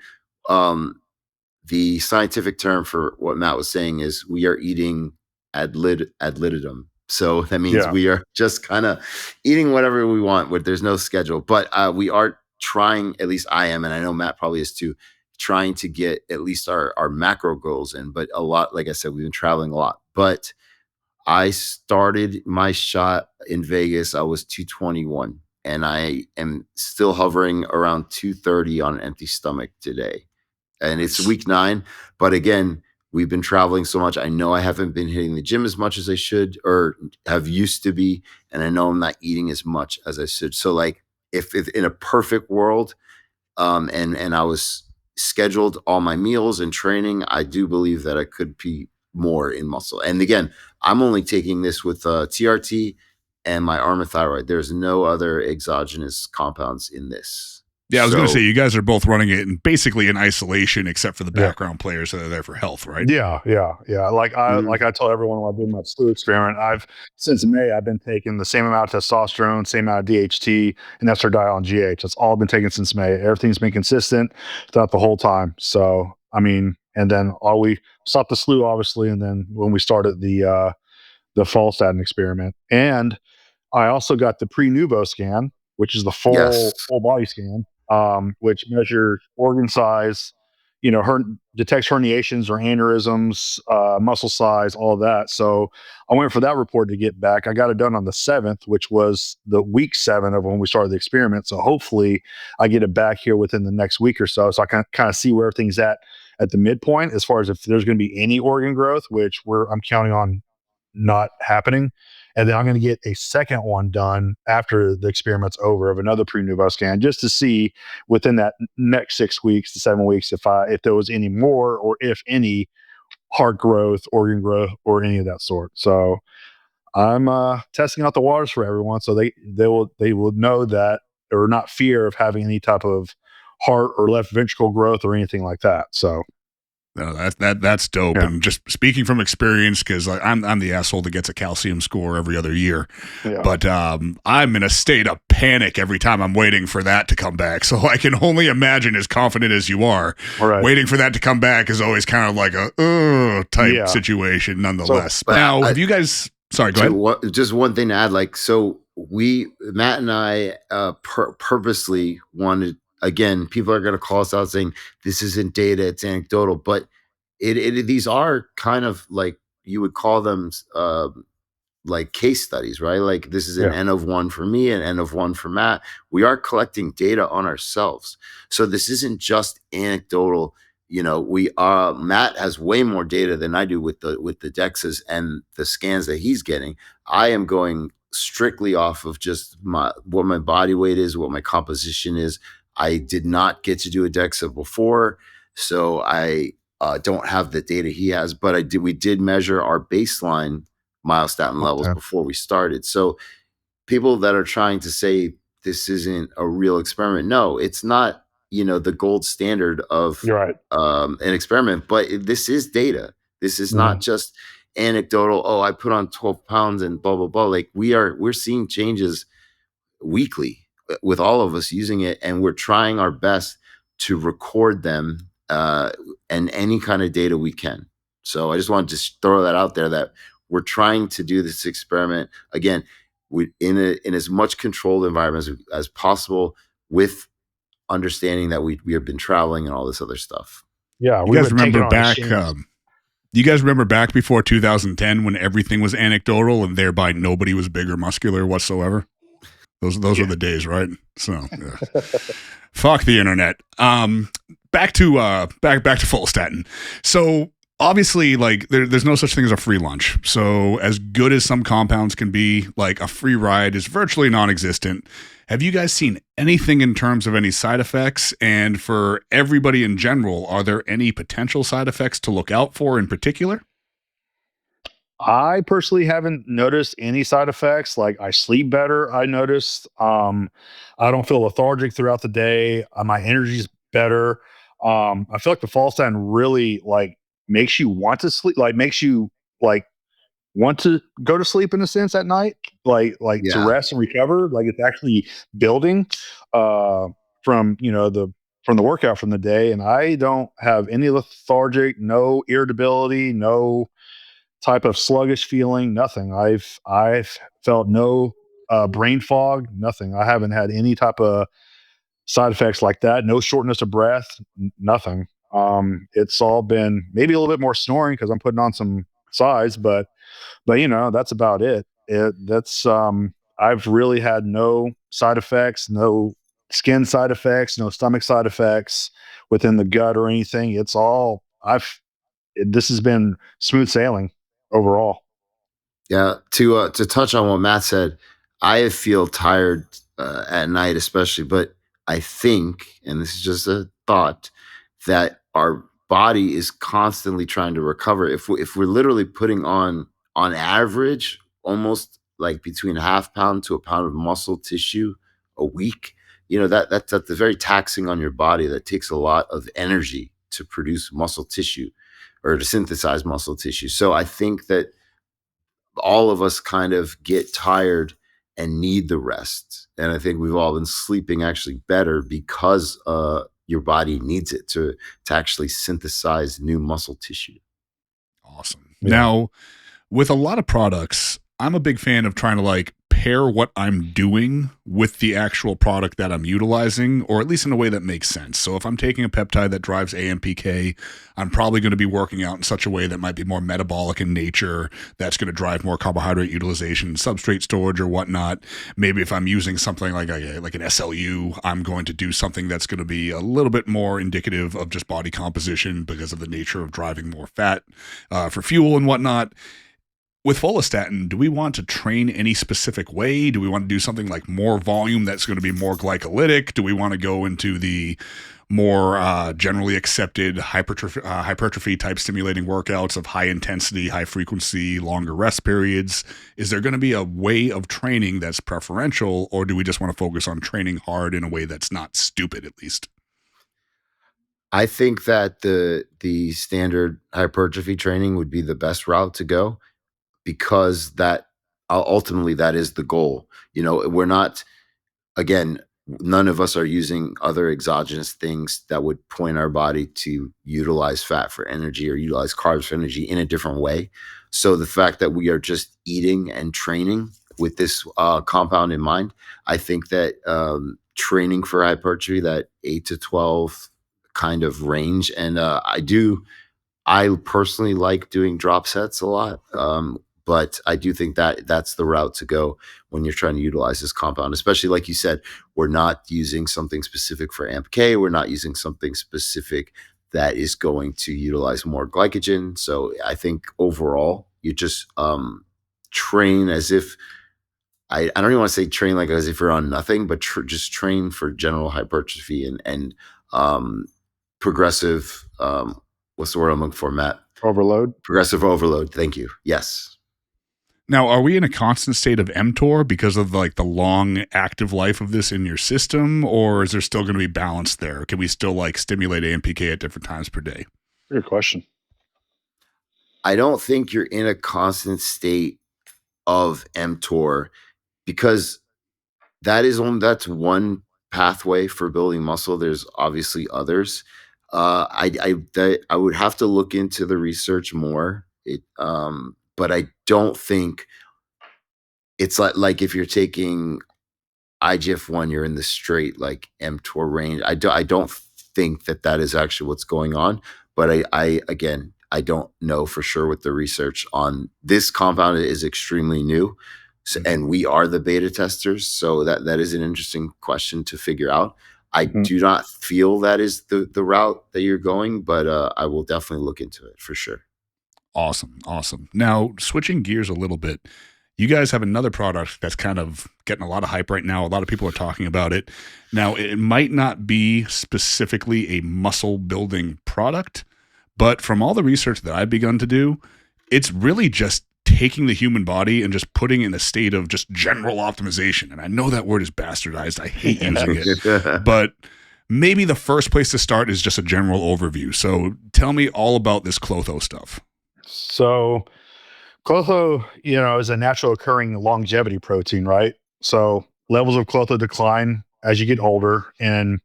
the scientific term for what Matt was saying is we are eating ad libitum. So that means we are just kind of eating whatever we want, where there's no schedule. But we are trying, at least I am, and I know Matt probably is too, trying to get at least our macro goals in. But a lot, like I said, we've been traveling a lot. But I started my shot in Vegas. I was 221, and I am still hovering around 230 on an empty stomach today. And it's week 9. But again, we've been traveling so much. I know I haven't been hitting the gym as much as I should or have used to be. And I know I'm not eating as much as I should. So like if in a perfect world, and I was scheduled all my meals and training, I do believe that I could be more in muscle. And again, I'm only taking this with TRT and my Armathyroid. There's no other exogenous compounds in this. Yeah, I was going to say, you guys are both running it basically in isolation, except for the background players that are there for health, right? Yeah. Like I tell everyone when I do my slew experiment, since May I've been taking the same amount of testosterone, same amount of DHT, and estradiol and GH. That's all I've been taking since May. Everything's been consistent throughout the whole time. So I mean, and then we stopped the slew obviously, and then when we started the Follistatin experiment, and I also got the pre-Nuvo scan, which is the full body scan, which measures organ size, detects herniations or aneurysms, muscle size, all of that. So I went for that report to get back. I got it done on the 7th, which was the week 7 of when we started the experiment. So hopefully I get it back here within the next week or so I can kind of see where everything's at the midpoint as far as if there's going to be any organ growth, which I'm counting on not happening. And then I'm going to get a second one done after the experiment's over of another pre-Nuvo scan, just to see within that next 6 weeks to 7 weeks if there was any more or if any heart growth, organ growth, or any of that sort. So I'm testing out the waters for everyone, so they will know that, or not fear of having any type of heart or left ventricle growth or anything like that. So. No, that's dope. Yeah. And just speaking from experience, because I'm the asshole that gets a calcium score every other year, but I'm in a state of panic every time I'm waiting for that to come back. So I can only imagine, as confident as you are, waiting for that to come back is always kind of like a type situation, nonetheless. So, now, have you guys? Sorry, go ahead. Just one thing to add, Matt and I purposely wanted. Again, people are going to call us out saying this isn't data, it's anecdotal, but these are kind of like you would call them like case studies, right? Like this is an N of 1 for me and N of 1 for Matt. We are collecting data on ourselves. So this isn't just anecdotal. Matt has way more data than I do with the DEXAs and the scans that he's getting. I am going strictly off of just what my body weight is, what my composition is. I did not get to do a DEXA before, so I don't have the data he has, but we did measure our baseline myostatin levels before we started. So people that are trying to say this isn't a real experiment, no, it's not, the gold standard of an experiment, but this is data. This is not just anecdotal. Oh, I put on 12 pounds and blah, blah, blah. Like we're seeing changes weekly with all of us using it, and we're trying our best to record them and any kind of data we can. So I just wanted to throw that out there, that we're trying to do this experiment again in as much controlled environment as possible, with understanding that we have been traveling and all this other stuff. Yeah, you guys remember back You guys remember back before 2010 when everything was anecdotal and thereby nobody was big or muscular whatsoever? Those were the days, right? So yeah. Fuck the internet. Back to Follistatin. So obviously, like there's no such thing as a free lunch. So as good as some compounds can be, like a free ride is virtually non-existent. Have you guys seen anything in terms of any side effects? And for everybody in general, are there any potential side effects to look out for in particular? I personally haven't noticed any side effects. Like I sleep better. I noticed. I don't feel lethargic throughout the day. My energy's better. I feel like the fall stand really like makes you want to sleep. Like makes you like want to go to sleep in a sense at night. Like to Yeah. rest and recover. Like it's actually building from from the workout from the day. And I don't have any lethargic, no irritability, no type of sluggish feeling, nothing. I've felt no brain fog, nothing. I haven't had any type of side effects like that. No shortness of breath, nothing. It's all been maybe a little bit more snoring because I'm putting on some size, but that's about it. That's I've really had no side effects, no skin side effects, no stomach side effects within the gut or anything. It's all this has been smooth sailing overall. Yeah, to touch on what Matt said, I feel tired at night, especially. But I think, and this is just a thought, that our body is constantly trying to recover. If we're literally putting on average, almost like between a half pound to a pound of muscle tissue a week, that's very taxing on your body. That takes a lot of energy to produce muscle tissue or to synthesize muscle tissue. So I think that all of us kind of get tired and need the rest. And I think we've all been sleeping actually better because your body needs it to actually synthesize new muscle tissue. Awesome. Yeah. Now, with a lot of products, I'm a big fan of trying to like pair what I'm doing with the actual product that I'm utilizing, or at least in a way that makes sense. So if I'm taking a peptide that drives AMPK, I'm probably going to be working out in such a way that might be more metabolic in nature. That's going to drive more carbohydrate utilization, substrate storage, or whatnot. Maybe if I'm using something like an SLU, I'm going to do something that's going to be a little bit more indicative of just body composition because of the nature of driving more fat for fuel and whatnot. With Follistatin, do we want to train any specific way? Do we want to do something like more volume that's going to be more glycolytic? Do we want to go into the more generally accepted hypertrophy type stimulating workouts of high intensity, high frequency, longer rest periods? Is there going to be a way of training that's preferential, or do we just want to focus on training hard in a way that's not stupid, at least? I think that the standard hypertrophy training would be the best route to go because that ultimately that is the goal. We're not, again, none of us are using other exogenous things that would point our body to utilize fat for energy or utilize carbs for energy in a different way. So the fact that we are just eating and training with this compound in mind, I think that training for hypertrophy, that 8 to 12 kind of range, and I personally like doing drop sets a lot. But I do think that that's the route to go when you're trying to utilize this compound, especially like you said, we're not using something specific for AMPK. We're not using something specific that is going to utilize more glycogen. So I think overall, you just train as if I don't even want to say train like as if you're on nothing, but just train for general hypertrophy and um, progressive. What's the word I'm looking for, Matt? Overload. Progressive overload. Thank you. Yes. Now, are we in a constant state of mTOR because of like the long active life of this in your system, or is there still going to be balance there? Can we still like stimulate AMPK at different times per day? Good question. I don't think you're in a constant state of mTOR because that's one pathway for building muscle. There's obviously others. I would have to look into the research more. But I don't think it's like if you're taking IGF-1, you're in the straight like mTOR range. I don't think that is actually what's going on. But I again, I don't know for sure with the research on this compound is extremely new. So, and we are the beta testers. So that is an interesting question to figure out. I do not feel that is the route that you're going, but I will definitely look into it for sure. Awesome. Now, switching gears a little bit, you guys have another product that's kind of getting a lot of hype right now. A lot of people are talking about it. Now, it might not be specifically a muscle building product, but from all the research that I've begun to do, it's really just taking the human body and just putting it in a state of just general optimization. And I know that word is bastardized. I hate using it, but maybe the first place to start is just a general overview. So tell me all about this Klotho stuff. So Klotho, is a natural occurring longevity protein, right? So levels of Klotho decline as you get older, and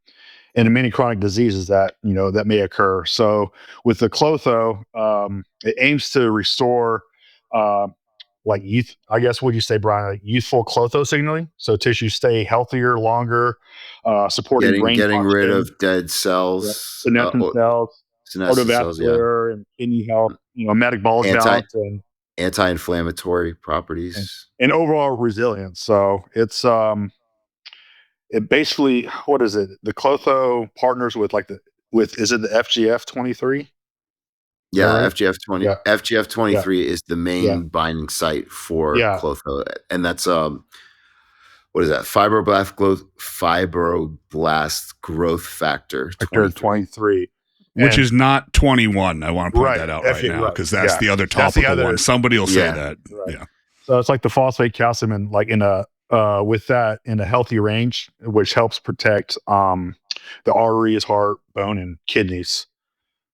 in many chronic diseases that that may occur. So with the Klotho, it aims to restore like youth. I guess would you say, Brian, like youthful Klotho signaling, so tissues stay healthier longer, supporting brain getting rid function, of dead cells, senescent cells, senescent cells, cardiovascular and kidney health, metabolic balance, and anti-inflammatory properties, and overall resilience. So it's it basically, what is it? The Klotho partners with is it the FGF23? Yeah, right? FGF23 is the main binding site for Klotho, and that's what is that? Fibroblast growth factor 23. Which is not 21. I want to point that out right now, because that's the other topical one. Somebody will say that. Right. Yeah. So it's like the phosphate calcium and like with that in a healthy range, which helps protect the arteries, heart, bone, and kidneys.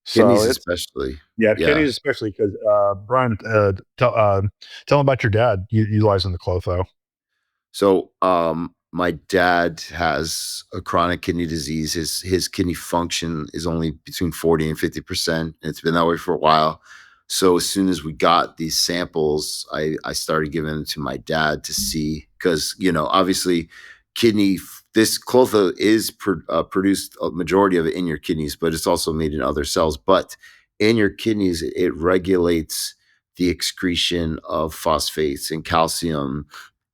Kidneys especially. Kidneys especially, because Brian, tell them about your dad utilizing the Klotho. So my dad has a chronic kidney disease. His kidney function is only between 40 and 50%. And it's been that way for a while. So as soon as we got these samples, I started giving them to my dad to see, because, obviously this Klotho is produced a majority of it in your kidneys, but it's also made in other cells. But in your kidneys, it regulates the excretion of phosphates and calcium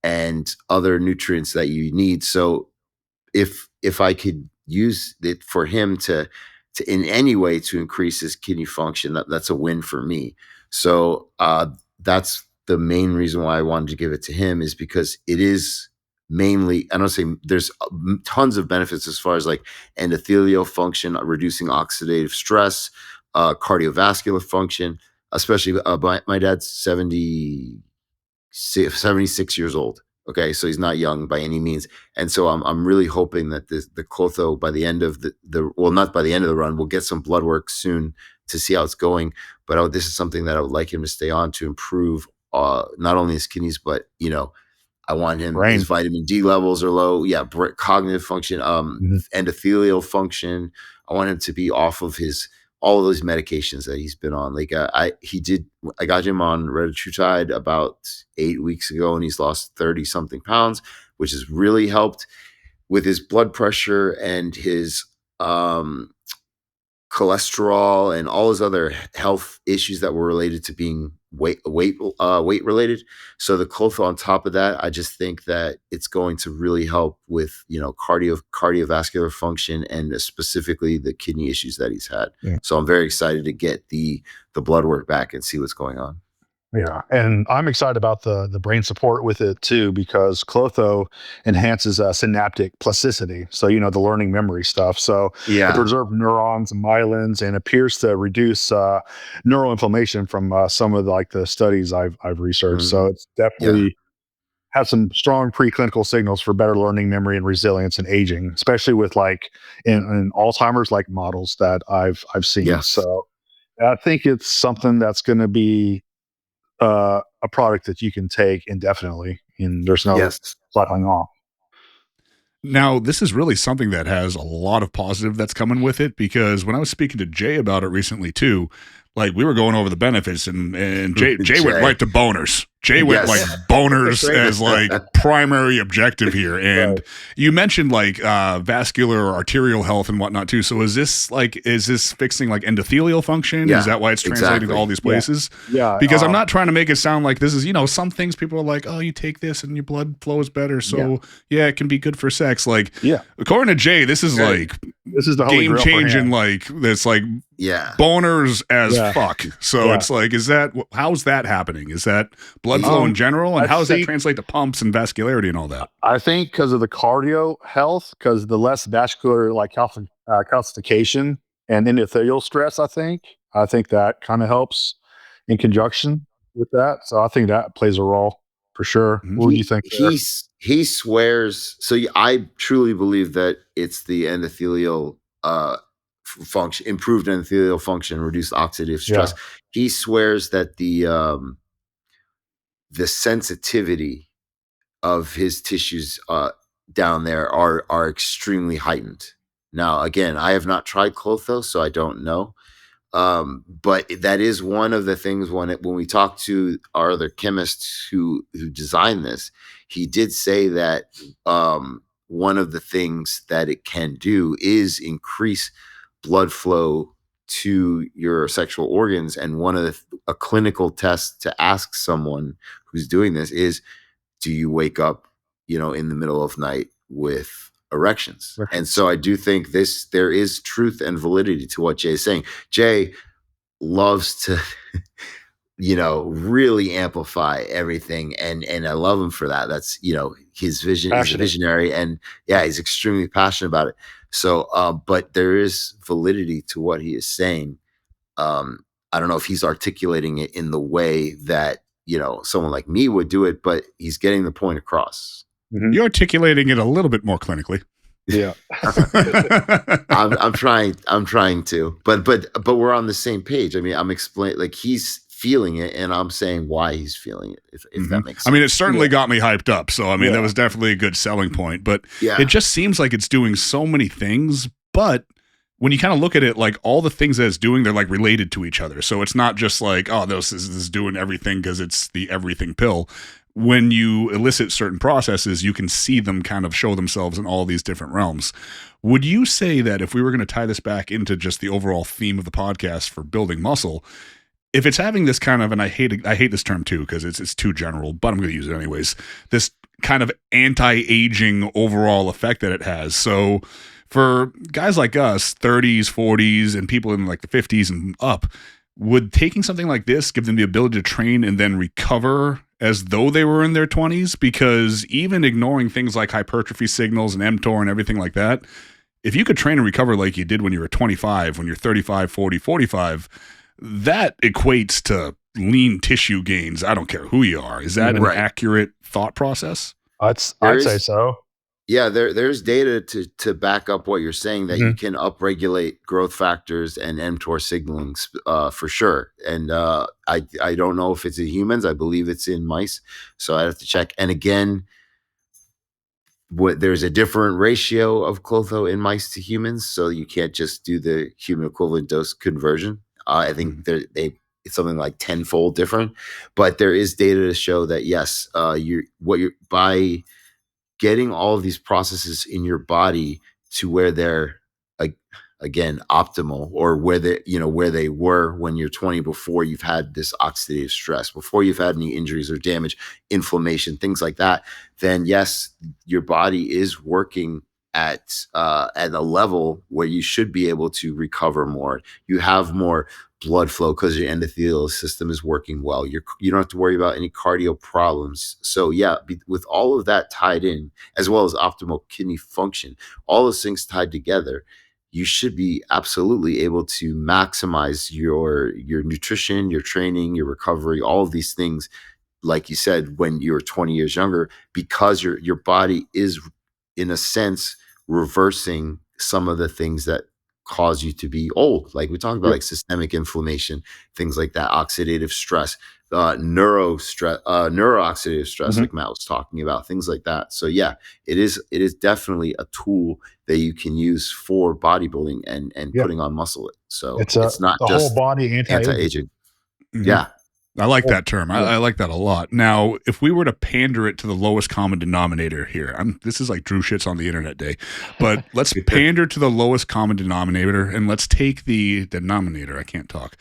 and other nutrients that you need. So if I could use it for him to in any way to increase his kidney function, that's a win for me. So that's the main reason why I wanted to give it to him, is because it is mainly, I don't say there's tons of benefits as far as like endothelial function, reducing oxidative stress, cardiovascular function, especially my dad's 76 years old. Okay, so he's not young by any means, and so I'm really hoping that the Klotho, by the end of not by the end of the run, we'll get some blood work soon to see how it's going. But this is something that I would like him to stay on to improve not only his kidneys, but I want him, his vitamin D levels are low. Yeah, cognitive function, endothelial function. I want him to be off of all of those medications that he's been on. Like I got him on Retatrutide about 8 weeks ago, and he's lost 30 something pounds, which has really helped with his blood pressure and his cholesterol and all his other health issues that were related to being weight related. So the Klotho on top of that, I just think that it's going to really help with cardiovascular function, and specifically the kidney issues that he's had. So I'm very excited to get the blood work back and see what's going on. Yeah, and I'm excited about the brain support with it too, because Klotho enhances synaptic plasticity. So the learning memory stuff. So it preserves neurons and myelins, and appears to reduce neural inflammation from some of the studies I've researched. So it's definitely has some strong preclinical signals for better learning, memory, and resilience in aging, especially with in Alzheimer's models that I've seen. Yes. So I think it's something that's going to be a product that you can take indefinitely, and there's no cycling off. Now, this is really something that has a lot of positive that's coming with it, because when I was speaking to Jay about it recently too, like we were going over the benefits, and Jay went right to boners. Jay went like boners as like primary objective here. And you mentioned like vascular or arterial health and whatnot too. So is this fixing like endothelial function? Yeah, is that why it's translating to all these places? Yeah. Because I'm not trying to make it sound like this is, some things people are like, oh, you take this and your blood flows better. So yeah, it can be good for sex. Like, according to Jay, this is like the game changing. Like that's like boners as fuck. So it's like, how's that happening? Is that blood flow in general? And how does that translate to pumps and vascularity and all that? I think because of the cardio health, because the less vascular like calcification and endothelial stress, I think that kind of helps in conjunction with that. So I think that plays a role for sure. What do you think? He swears. So I truly believe that it's the endothelial function, improved endothelial function, reduced oxidative stress. He swears that the sensitivity of his tissues down there are extremely heightened. Now, again, I have not tried Klotho, so I don't know. But that is one of the things when we talked to our other chemists who designed this, he did say that one of the things that it can do is increase blood flow to your sexual organs. And one of a clinical test to ask someone who's doing this is, do you wake up, in the middle of night with erections? And so I do think there is truth and validity to what Jay is saying. Jay loves to, really amplify everything. And I love him for that. That's, his vision. He's a visionary, and he's extremely passionate about it. So, but there is validity to what he is saying. I don't know if he's articulating it in the way that, someone like me would do it, but he's getting the point across. Mm-hmm. You're articulating it a little bit more clinically. Yeah. I'm trying to, but we're on the same page. I mean, I'm explaining, like, he's feeling it and I'm saying why he's feeling it, if that makes sense. I mean, it certainly got me hyped up. So, I mean, that was definitely a good selling point, but it just seems like it's doing so many things. But when you kind of look at it, like all the things that it's doing, they're like related to each other. So it's not just like, oh, this is doing everything because it's the everything pill. When you elicit certain processes, you can see them kind of show themselves in all these different realms. Would you say that if we were going to tie this back into just the overall theme of the podcast for building muscle, if it's having this kind of, and I hate this term too, because it's too general, but I'm going to use it anyways, this kind of anti-aging overall effect that it has. So for guys like us, 30s, 40s, and people in like the 50s and up, would taking something like this give them the ability to train and then recover as though they were in their 20s? Because even ignoring things like hypertrophy signals and mTOR and everything like that, if you could train and recover like you did when you were 25, when you're 35, 40, 45, that equates to lean tissue gains. I don't care who you are. Is that an accurate thought process? I'd say so. Yeah, there's data to back up what you're saying, that you can upregulate growth factors and mTOR signaling for sure. And I don't know if it's in humans. I believe it's in mice. So I have to check. And again, there's a different ratio of Klotho in mice to humans, so you can't just do the human equivalent dose conversion. I think it's something like tenfold different. But there is data to show that yes, by getting all of these processes in your body to where they're again optimal, or where they were when you're 20, before you've had this oxidative stress, before you've had any injuries or damage, inflammation, things like that, then yes, your body is working at a level where you should be able to recover more. You have more blood flow because your endothelial system is working well. You don't have to worry about any cardio problems. So with all of that tied in, as well as optimal kidney function, all those things tied together, you should be absolutely able to maximize your nutrition, your training, your recovery, all of these things, like you said, when you're 20 years younger, because your body is, in a sense, reversing some of the things that cause you to be old. Like we talked about, like systemic inflammation, things like that, oxidative stress, neurooxidative stress, like Matt was talking about, things like that. So yeah, it is definitely a tool that you can use for bodybuilding and putting on muscle. So it's not the just whole body anti-aging. Mm-hmm. Yeah. I like that term. I like that a lot. Now, if we were to pander it to the lowest common denominator here, this is like Drew shits on the internet day, but let's pander to the lowest common denominator, and let's take the denominator. I can't talk.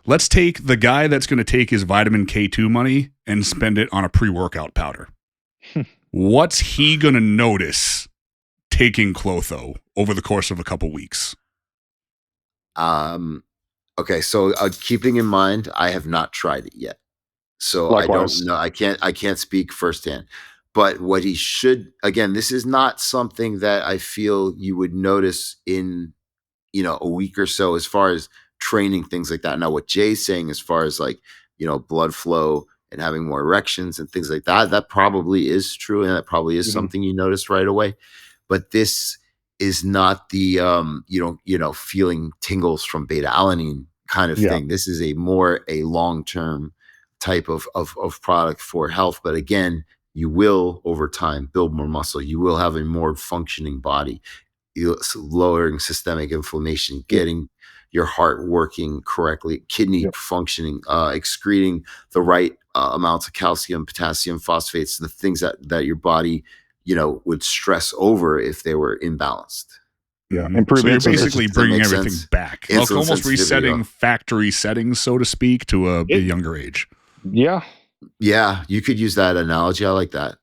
Let's take the guy that's going to take his vitamin K2 money and spend it on a pre-workout powder. What's he going to notice taking Klotho over the course of a couple weeks? Okay, so keeping in mind, I have not tried it yet, so Likewise. I don't know. I can't speak firsthand. But what he should, again, this is not something that I feel you would notice in, a week or so, as far as training, things like that. Now, what Jay's saying, as far as like, blood flow and having more erections and things like that, that probably is true, and that probably is something you notice right away. But this is not the feeling tingles from beta alanine kind of thing. This is a long-term type of product for health. But again, you will over time build more muscle. You will have a more functioning body, lowering systemic inflammation, getting your heart working correctly, kidney functioning, excreting the right amounts of calcium, potassium, phosphates, the things that your body would stress over if they were imbalanced. Yeah, so you're basically bringing everything back, like almost resetting factory settings, so to speak, to a younger age. Yeah, you could use that analogy. I like that.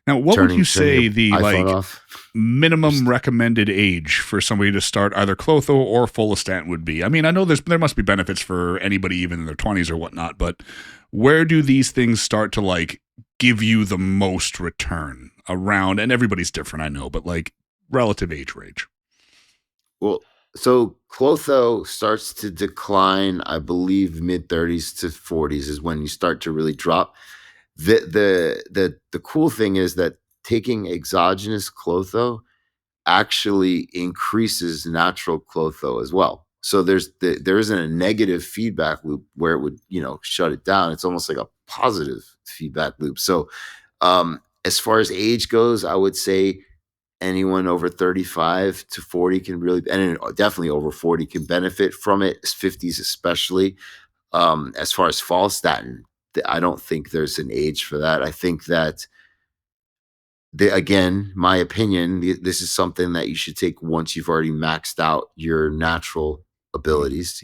Now, what would you say the off? Minimum recommended age for somebody to start either Klotho or Follistatin would be? I mean, I know there must be benefits for anybody even in their 20s or whatnot, but where do these things start to like give you the most return around? And everybody's different, I know, but like relative age range. Well, so Klotho starts to decline, I believe mid 30s to 40s is when you start to really drop. The cool thing is that taking exogenous Klotho actually increases natural Klotho as well. So there isn't a negative feedback loop where it would, shut it down. It's almost like a positive feedback loop. So as far as age goes, I would say anyone over 35 to 40 can really, and definitely over 40 can benefit from it, 50s especially. As far as Follistatin, I don't think there's an age for that. I think that again, my opinion, this is something that you should take once you've already maxed out your natural abilities,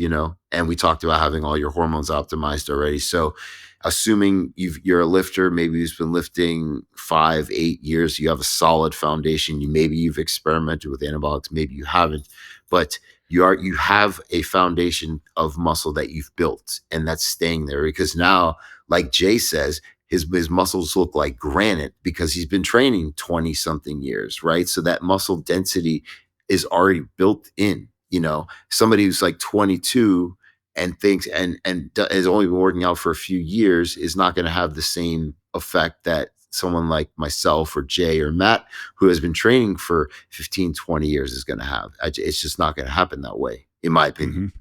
and we talked about having all your hormones optimized already. So assuming you're a lifter, maybe you've been lifting 5-8 years, you have a solid foundation. Maybe you've experimented with anabolics, maybe you haven't, but you have a foundation of muscle that you've built, and that's staying there because now, like Jay says, his muscles look like granite because he's been training 20 something years, right? So that muscle density is already built in. Somebody who's like 22 and thinks and has only been working out for a few years is not going to have the same effect that someone like myself or Jay or Matt, who has been training for 15, 20 years, is going to have. It's just not going to happen that way, in my opinion.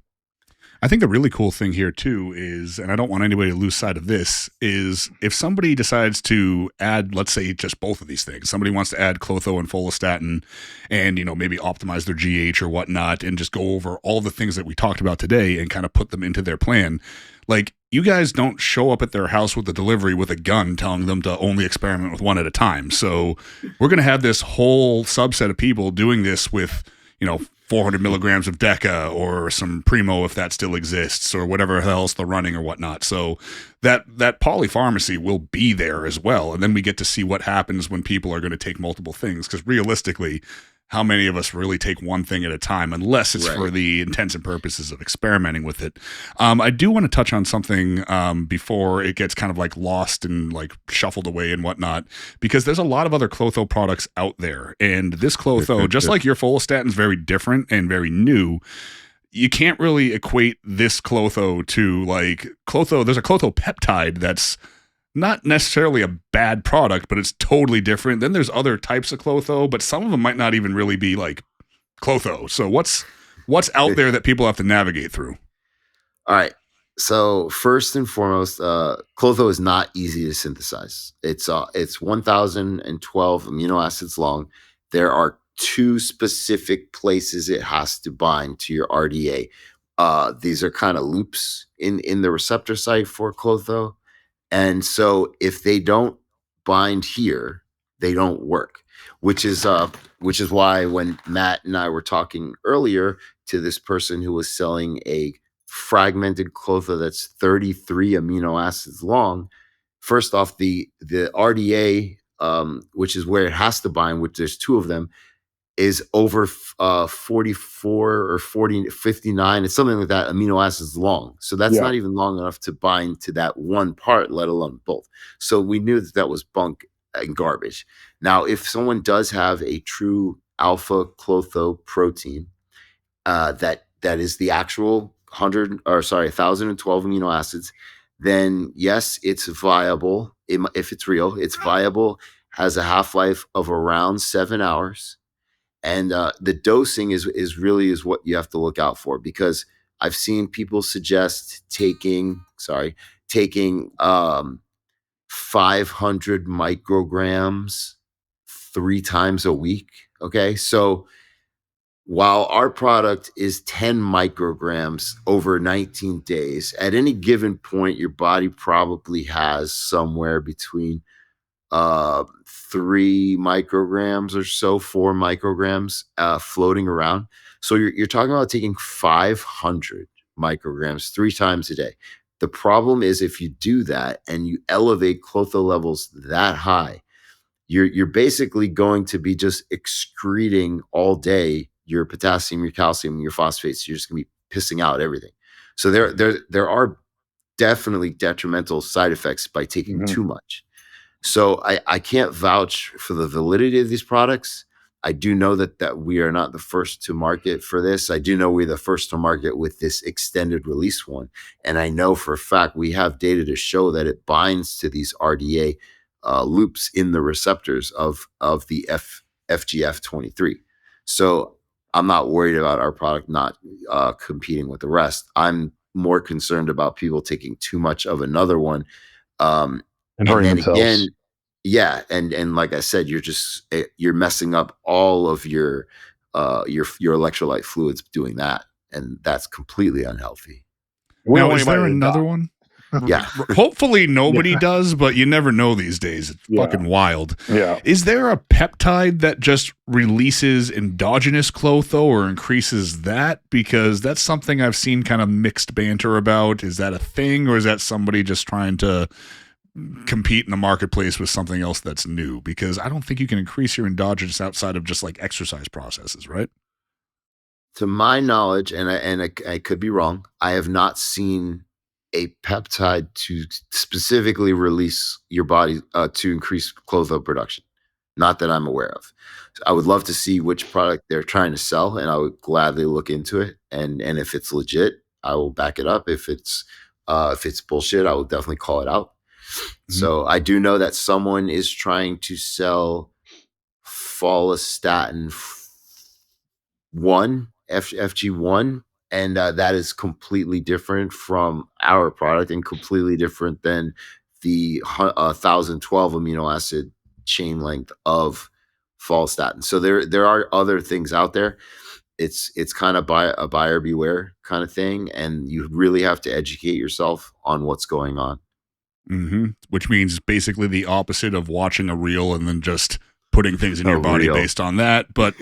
I think the really cool thing here too is, and I don't want anybody to lose sight of this, is if somebody decides to add, let's say just both of these things, somebody wants to add Klotho and Follistatin and, maybe optimize their GH or whatnot and just go over all the things that we talked about today and kind of put them into their plan. Like, you guys don't show up at their house with a delivery with a gun telling them to only experiment with one at a time. So we're going to have this whole subset of people doing this with, 400 milligrams of Deca or some Primo, if that still exists, or whatever else they're running or whatnot. So that polypharmacy will be there as well. And then we get to see what happens when people are going to take multiple things. Because realistically, how many of us really take one thing at a time, unless it's for the intents and purposes of experimenting with it? I do want to touch on something before it gets kind of like lost and like shuffled away and whatnot, because there's a lot of other Klotho products out there. And this Klotho, just like your Follistatin, is very different and very new. You can't really equate this Klotho to like Klotho. There's a Klotho peptide that's not necessarily a bad product, but it's totally different. Then there's other types of Klotho, but some of them might not even really be like Klotho. So what's What's out there that people have to navigate through? All right. So first and foremost, Klotho is not easy to synthesize. It's 1,012 amino acids long. There are 2 specific places it has to bind to your RDA. These are kind of loops in the receptor site for Klotho. And so if they don't bind here, they don't work, which is why when Matt and I were talking earlier to this person who was selling a fragmented Klotho that's 33 amino acids long, first off, the RDA, which is where it has to bind, which there's 2 of them, is over 44 or 40, 59. It's something like that amino acids long. So that's not even long enough to bind to that one part, let alone both. So we knew that was bunk and garbage. Now, if someone does have a true alpha Klotho protein, that is the actual 1,012 amino acids, then yes, it's viable. If it's real, it's viable, has a half-life of around 7 hours. And the dosing is really what you have to look out for, because I've seen people suggest taking 500 micrograms 3 times a week. Okay. So while our product is 10 micrograms over 19 days, at any given point, your body probably has somewhere between 3 micrograms or so, 4 micrograms floating around. So you're talking about taking 500 micrograms 3 times a day. The problem is, if you do that and you elevate Klotho levels that high, you're basically going to be just excreting all day your potassium, your calcium, your phosphates. You're just going to be pissing out everything. So there are definitely detrimental side effects by taking too much. So I can't vouch for the validity of these products. I do know that we are not the first to market for this. I do know we're the first to market with this extended release one. And I know for a fact we have data to show that it binds to these RDA loops in the receptors of the FGF23. So I'm not worried about our product not competing with the rest. I'm more concerned about people taking too much of another one. And hurting themselves. Again, yeah, and like I said, you're messing up all of your electrolyte fluids doing that, and that's completely unhealthy. Now, is there another one? Yeah. Hopefully nobody does, but you never know these days. It's fucking wild. Yeah. Is there a peptide that just releases endogenous Klotho or increases that? Because that's something I've seen kind of mixed banter about. Is that a thing, or is that somebody just trying to compete in the marketplace with something else that's new? Because I don't think you can increase your endogenous outside of just like exercise processes, right? To my knowledge, and I could be wrong, I have not seen a peptide to specifically release your body to increase Klotho production. Not that I'm aware of. So I would love to see which product they're trying to sell, and I would gladly look into it. And if it's legit, I will back it up. If it's bullshit, I will definitely call it out. So I do know that someone is trying to sell Follistatin 1, FG1, and that is completely different from our product and completely different than the 1,012 amino acid chain length of Follistatin. So there are other things out there. It's kind of a buyer beware kind of thing, and you really have to educate yourself on what's going on. Which means basically the opposite of watching a reel and then just putting things in your body based on that. But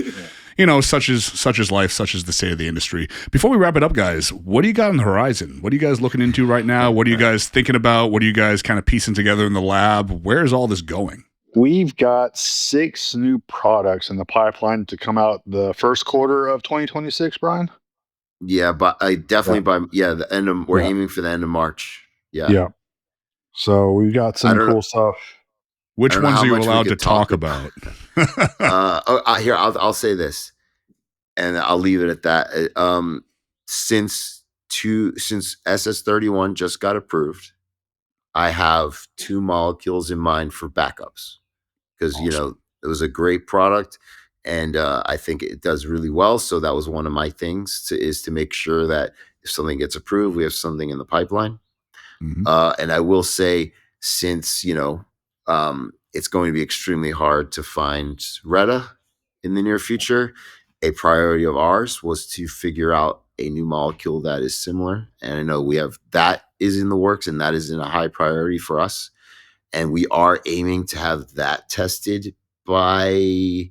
you know, such is life, such is the state of the industry. Before we wrap it up, guys, what do you got on the horizon? What are you guys looking into right now? What are you guys thinking about? What are you guys kind of piecing together in the lab? Where is all this going? We've got 6 new products in the pipeline to come out the first quarter of 2026, Brian. Yeah, but I definitely the end of we're aiming for the end of March. Yeah. So we've got some cool stuff. Which ones are you allowed to talk about? Here, I'll say this, and I'll leave it at that. Since SS31 just got approved, I have 2 molecules in mind for backups, because it was a great product, and I think it does really well. So that was one of my things to make sure that if something gets approved, we have something in the pipeline. And I will say, since it's going to be extremely hard to find Reta in the near future, a priority of ours was to figure out a new molecule that is similar. And I know we have that is in the works, and that is in a high priority for us. And we are aiming to have that tested by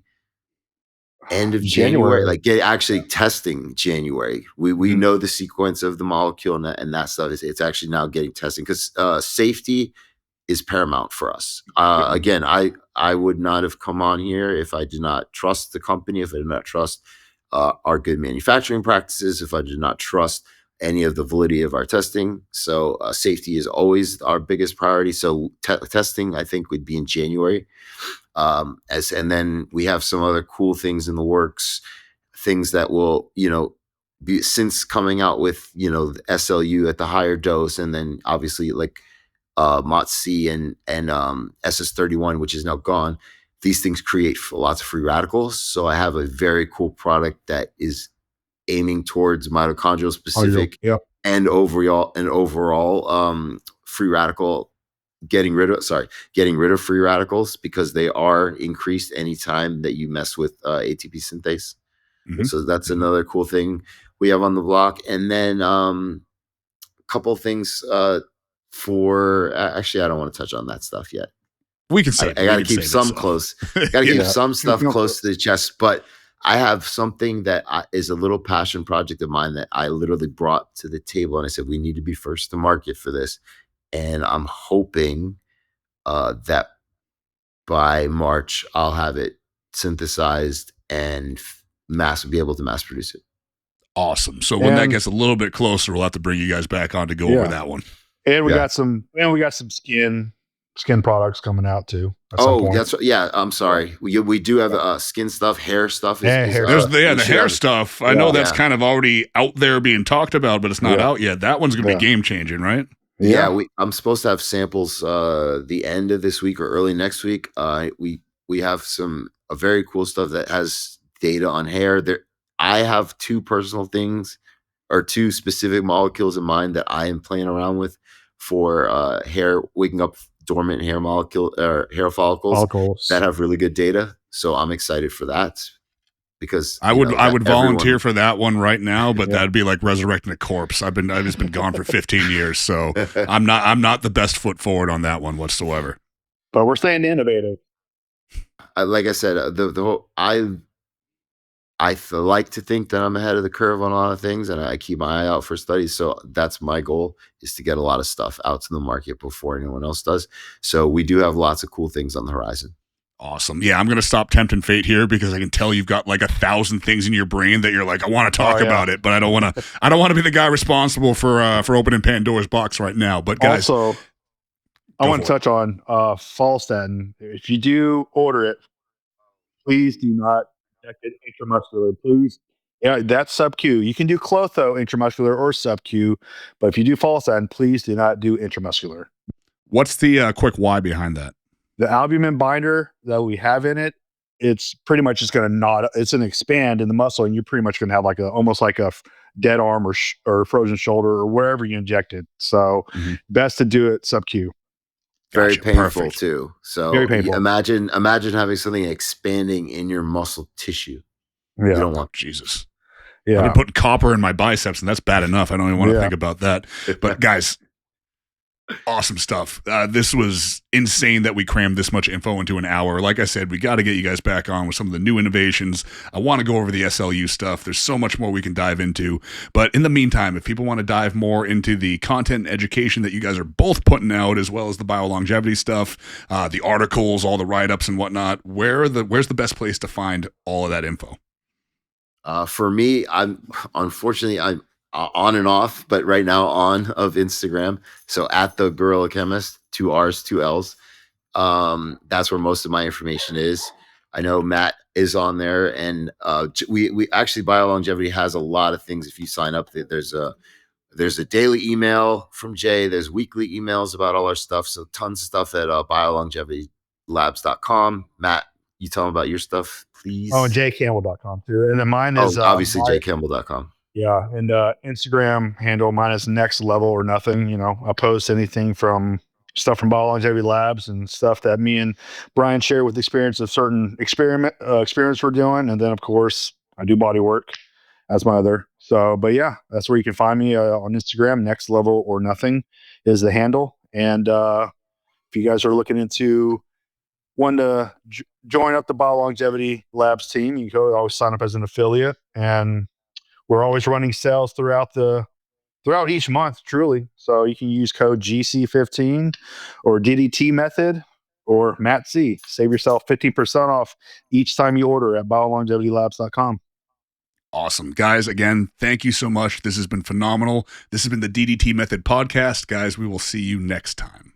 end of January, like get actually testing January. We know the sequence of the molecule and that stuff it's actually now getting testing, because safety is paramount for us. Again, I would not have come on here if I did not trust the company, if I did not trust our good manufacturing practices, if I did not trust any of the validity of our testing. So safety is always our biggest priority. So testing, I think, would be in January. And then we have some other cool things in the works, things that will, be since coming out with, the SLU at the higher dose, and then obviously like MOTS-C and SS31, which is now gone. These things create lots of free radicals. So I have a very cool product that is aiming towards mitochondrial specific and overall free radical, getting rid of free radicals, because they are increased anytime that you mess with ATP synthase. So that's another cool thing we have on the block. And then a couple of things for actually, I don't want to touch on that stuff yet. We can say I got to keep some close. Got to keep some stuff close to the chest. But I have something that is a little passion project of mine that I literally brought to the table, and I said we need to be first to market for this. And I'm hoping that by March I'll have it synthesized and be able to mass produce it. Awesome. So when that gets a little bit closer, we'll have to bring you guys back on to go over that one. And we got some skin products coming out too. That's yeah. I'm sorry. We do have skin stuff, hair stuff. The hair stuff. I know that's kind of already out there being talked about, but it's not out yet. That one's going to be game changing, right? Yeah. I'm supposed to have samples the end of this week or early next week. We have some very cool stuff that has data on hair. I have two specific molecules in mind that I am playing around with for hair, waking up dormant hair hair follicles that have really good data. So I'm excited for that, because I would volunteer for that one right now, but that'd be like resurrecting a corpse. I've just been gone for 15 years, so I'm not the best foot forward on that one whatsoever. But we're staying innovative. Like I said, I like to think that I'm ahead of the curve on a lot of things, and I keep my eye out for studies. So that's my goal, is to get a lot of stuff out to the market before anyone else does. So we do have lots of cool things on the horizon. Awesome. Yeah, I'm going to stop tempting fate here, because I can tell you've got like 1,000 things in your brain that you're like, I want to talk about it, but I don't want to be the guy responsible for opening Pandora's box right now. But guys, also, I want to touch on Follistatin. If you do order it, please do not inject it intramuscular. Please. Yeah, that's sub-Q. You can do Klotho intramuscular or sub-Q, but if you do Follistatin, please do not do intramuscular. What's the quick why behind that? The albumin binder that we have in it, it's pretty much just going to it's going to expand in the muscle, and you're pretty much going to have almost like a dead arm or frozen shoulder or wherever you inject it. So best to do it sub-Q. Very painful. Perfect. Too. So very painful. Imagine having something expanding in your muscle tissue. Yeah. You don't want Jesus. Yeah. I've been putting copper in my biceps, and that's bad enough. I don't even want to think about that. But guys, awesome stuff. This was insane that we crammed this much info into an hour. Like I said, we got to get you guys back on with some of the new innovations. I want to go over the SLU stuff. There's so much more we can dive into. But in the meantime, if people want to dive more into the content and education that you guys are both putting out, as well as the biolongevity stuff, the articles, all the write-ups and whatnot, where's the best place to find all of that info? For me, I'm on and off, but right now on of Instagram. So at the Guerrilla Chemist, 2 R's, 2 L's. That's where most of my information is. I know Matt is on there, and we actually, Biolongevity has a lot of things. If you sign up, there's a daily email from Jay. There's weekly emails about all our stuff. So tons of stuff at biolongevitylabs.com. Matt you tell them about your stuff, please? Oh, and jcampbell.com too. And then mine is obviously jcampbell.com. Yeah, and Instagram handle mine is next level or nothing. You know, I post anything from stuff from BioLongevity Labs and stuff that me and Bryan share with experience of certain experiments we're doing, and then of course I do body work as my other. So, but yeah, that's where you can find me on Instagram. Next level or nothing is the handle, and if you guys are looking into wanting to join up the BioLongevity Labs team, you can always sign up as an affiliate, and we're always running sales throughout each month, truly. So you can use code GC15 or DDT method or Matt C. Save yourself 15% off each time you order at biolongevitylabs.com. Awesome. Guys, again, thank you so much. This has been phenomenal. This has been the DDT Method Podcast. Guys, we will see you next time.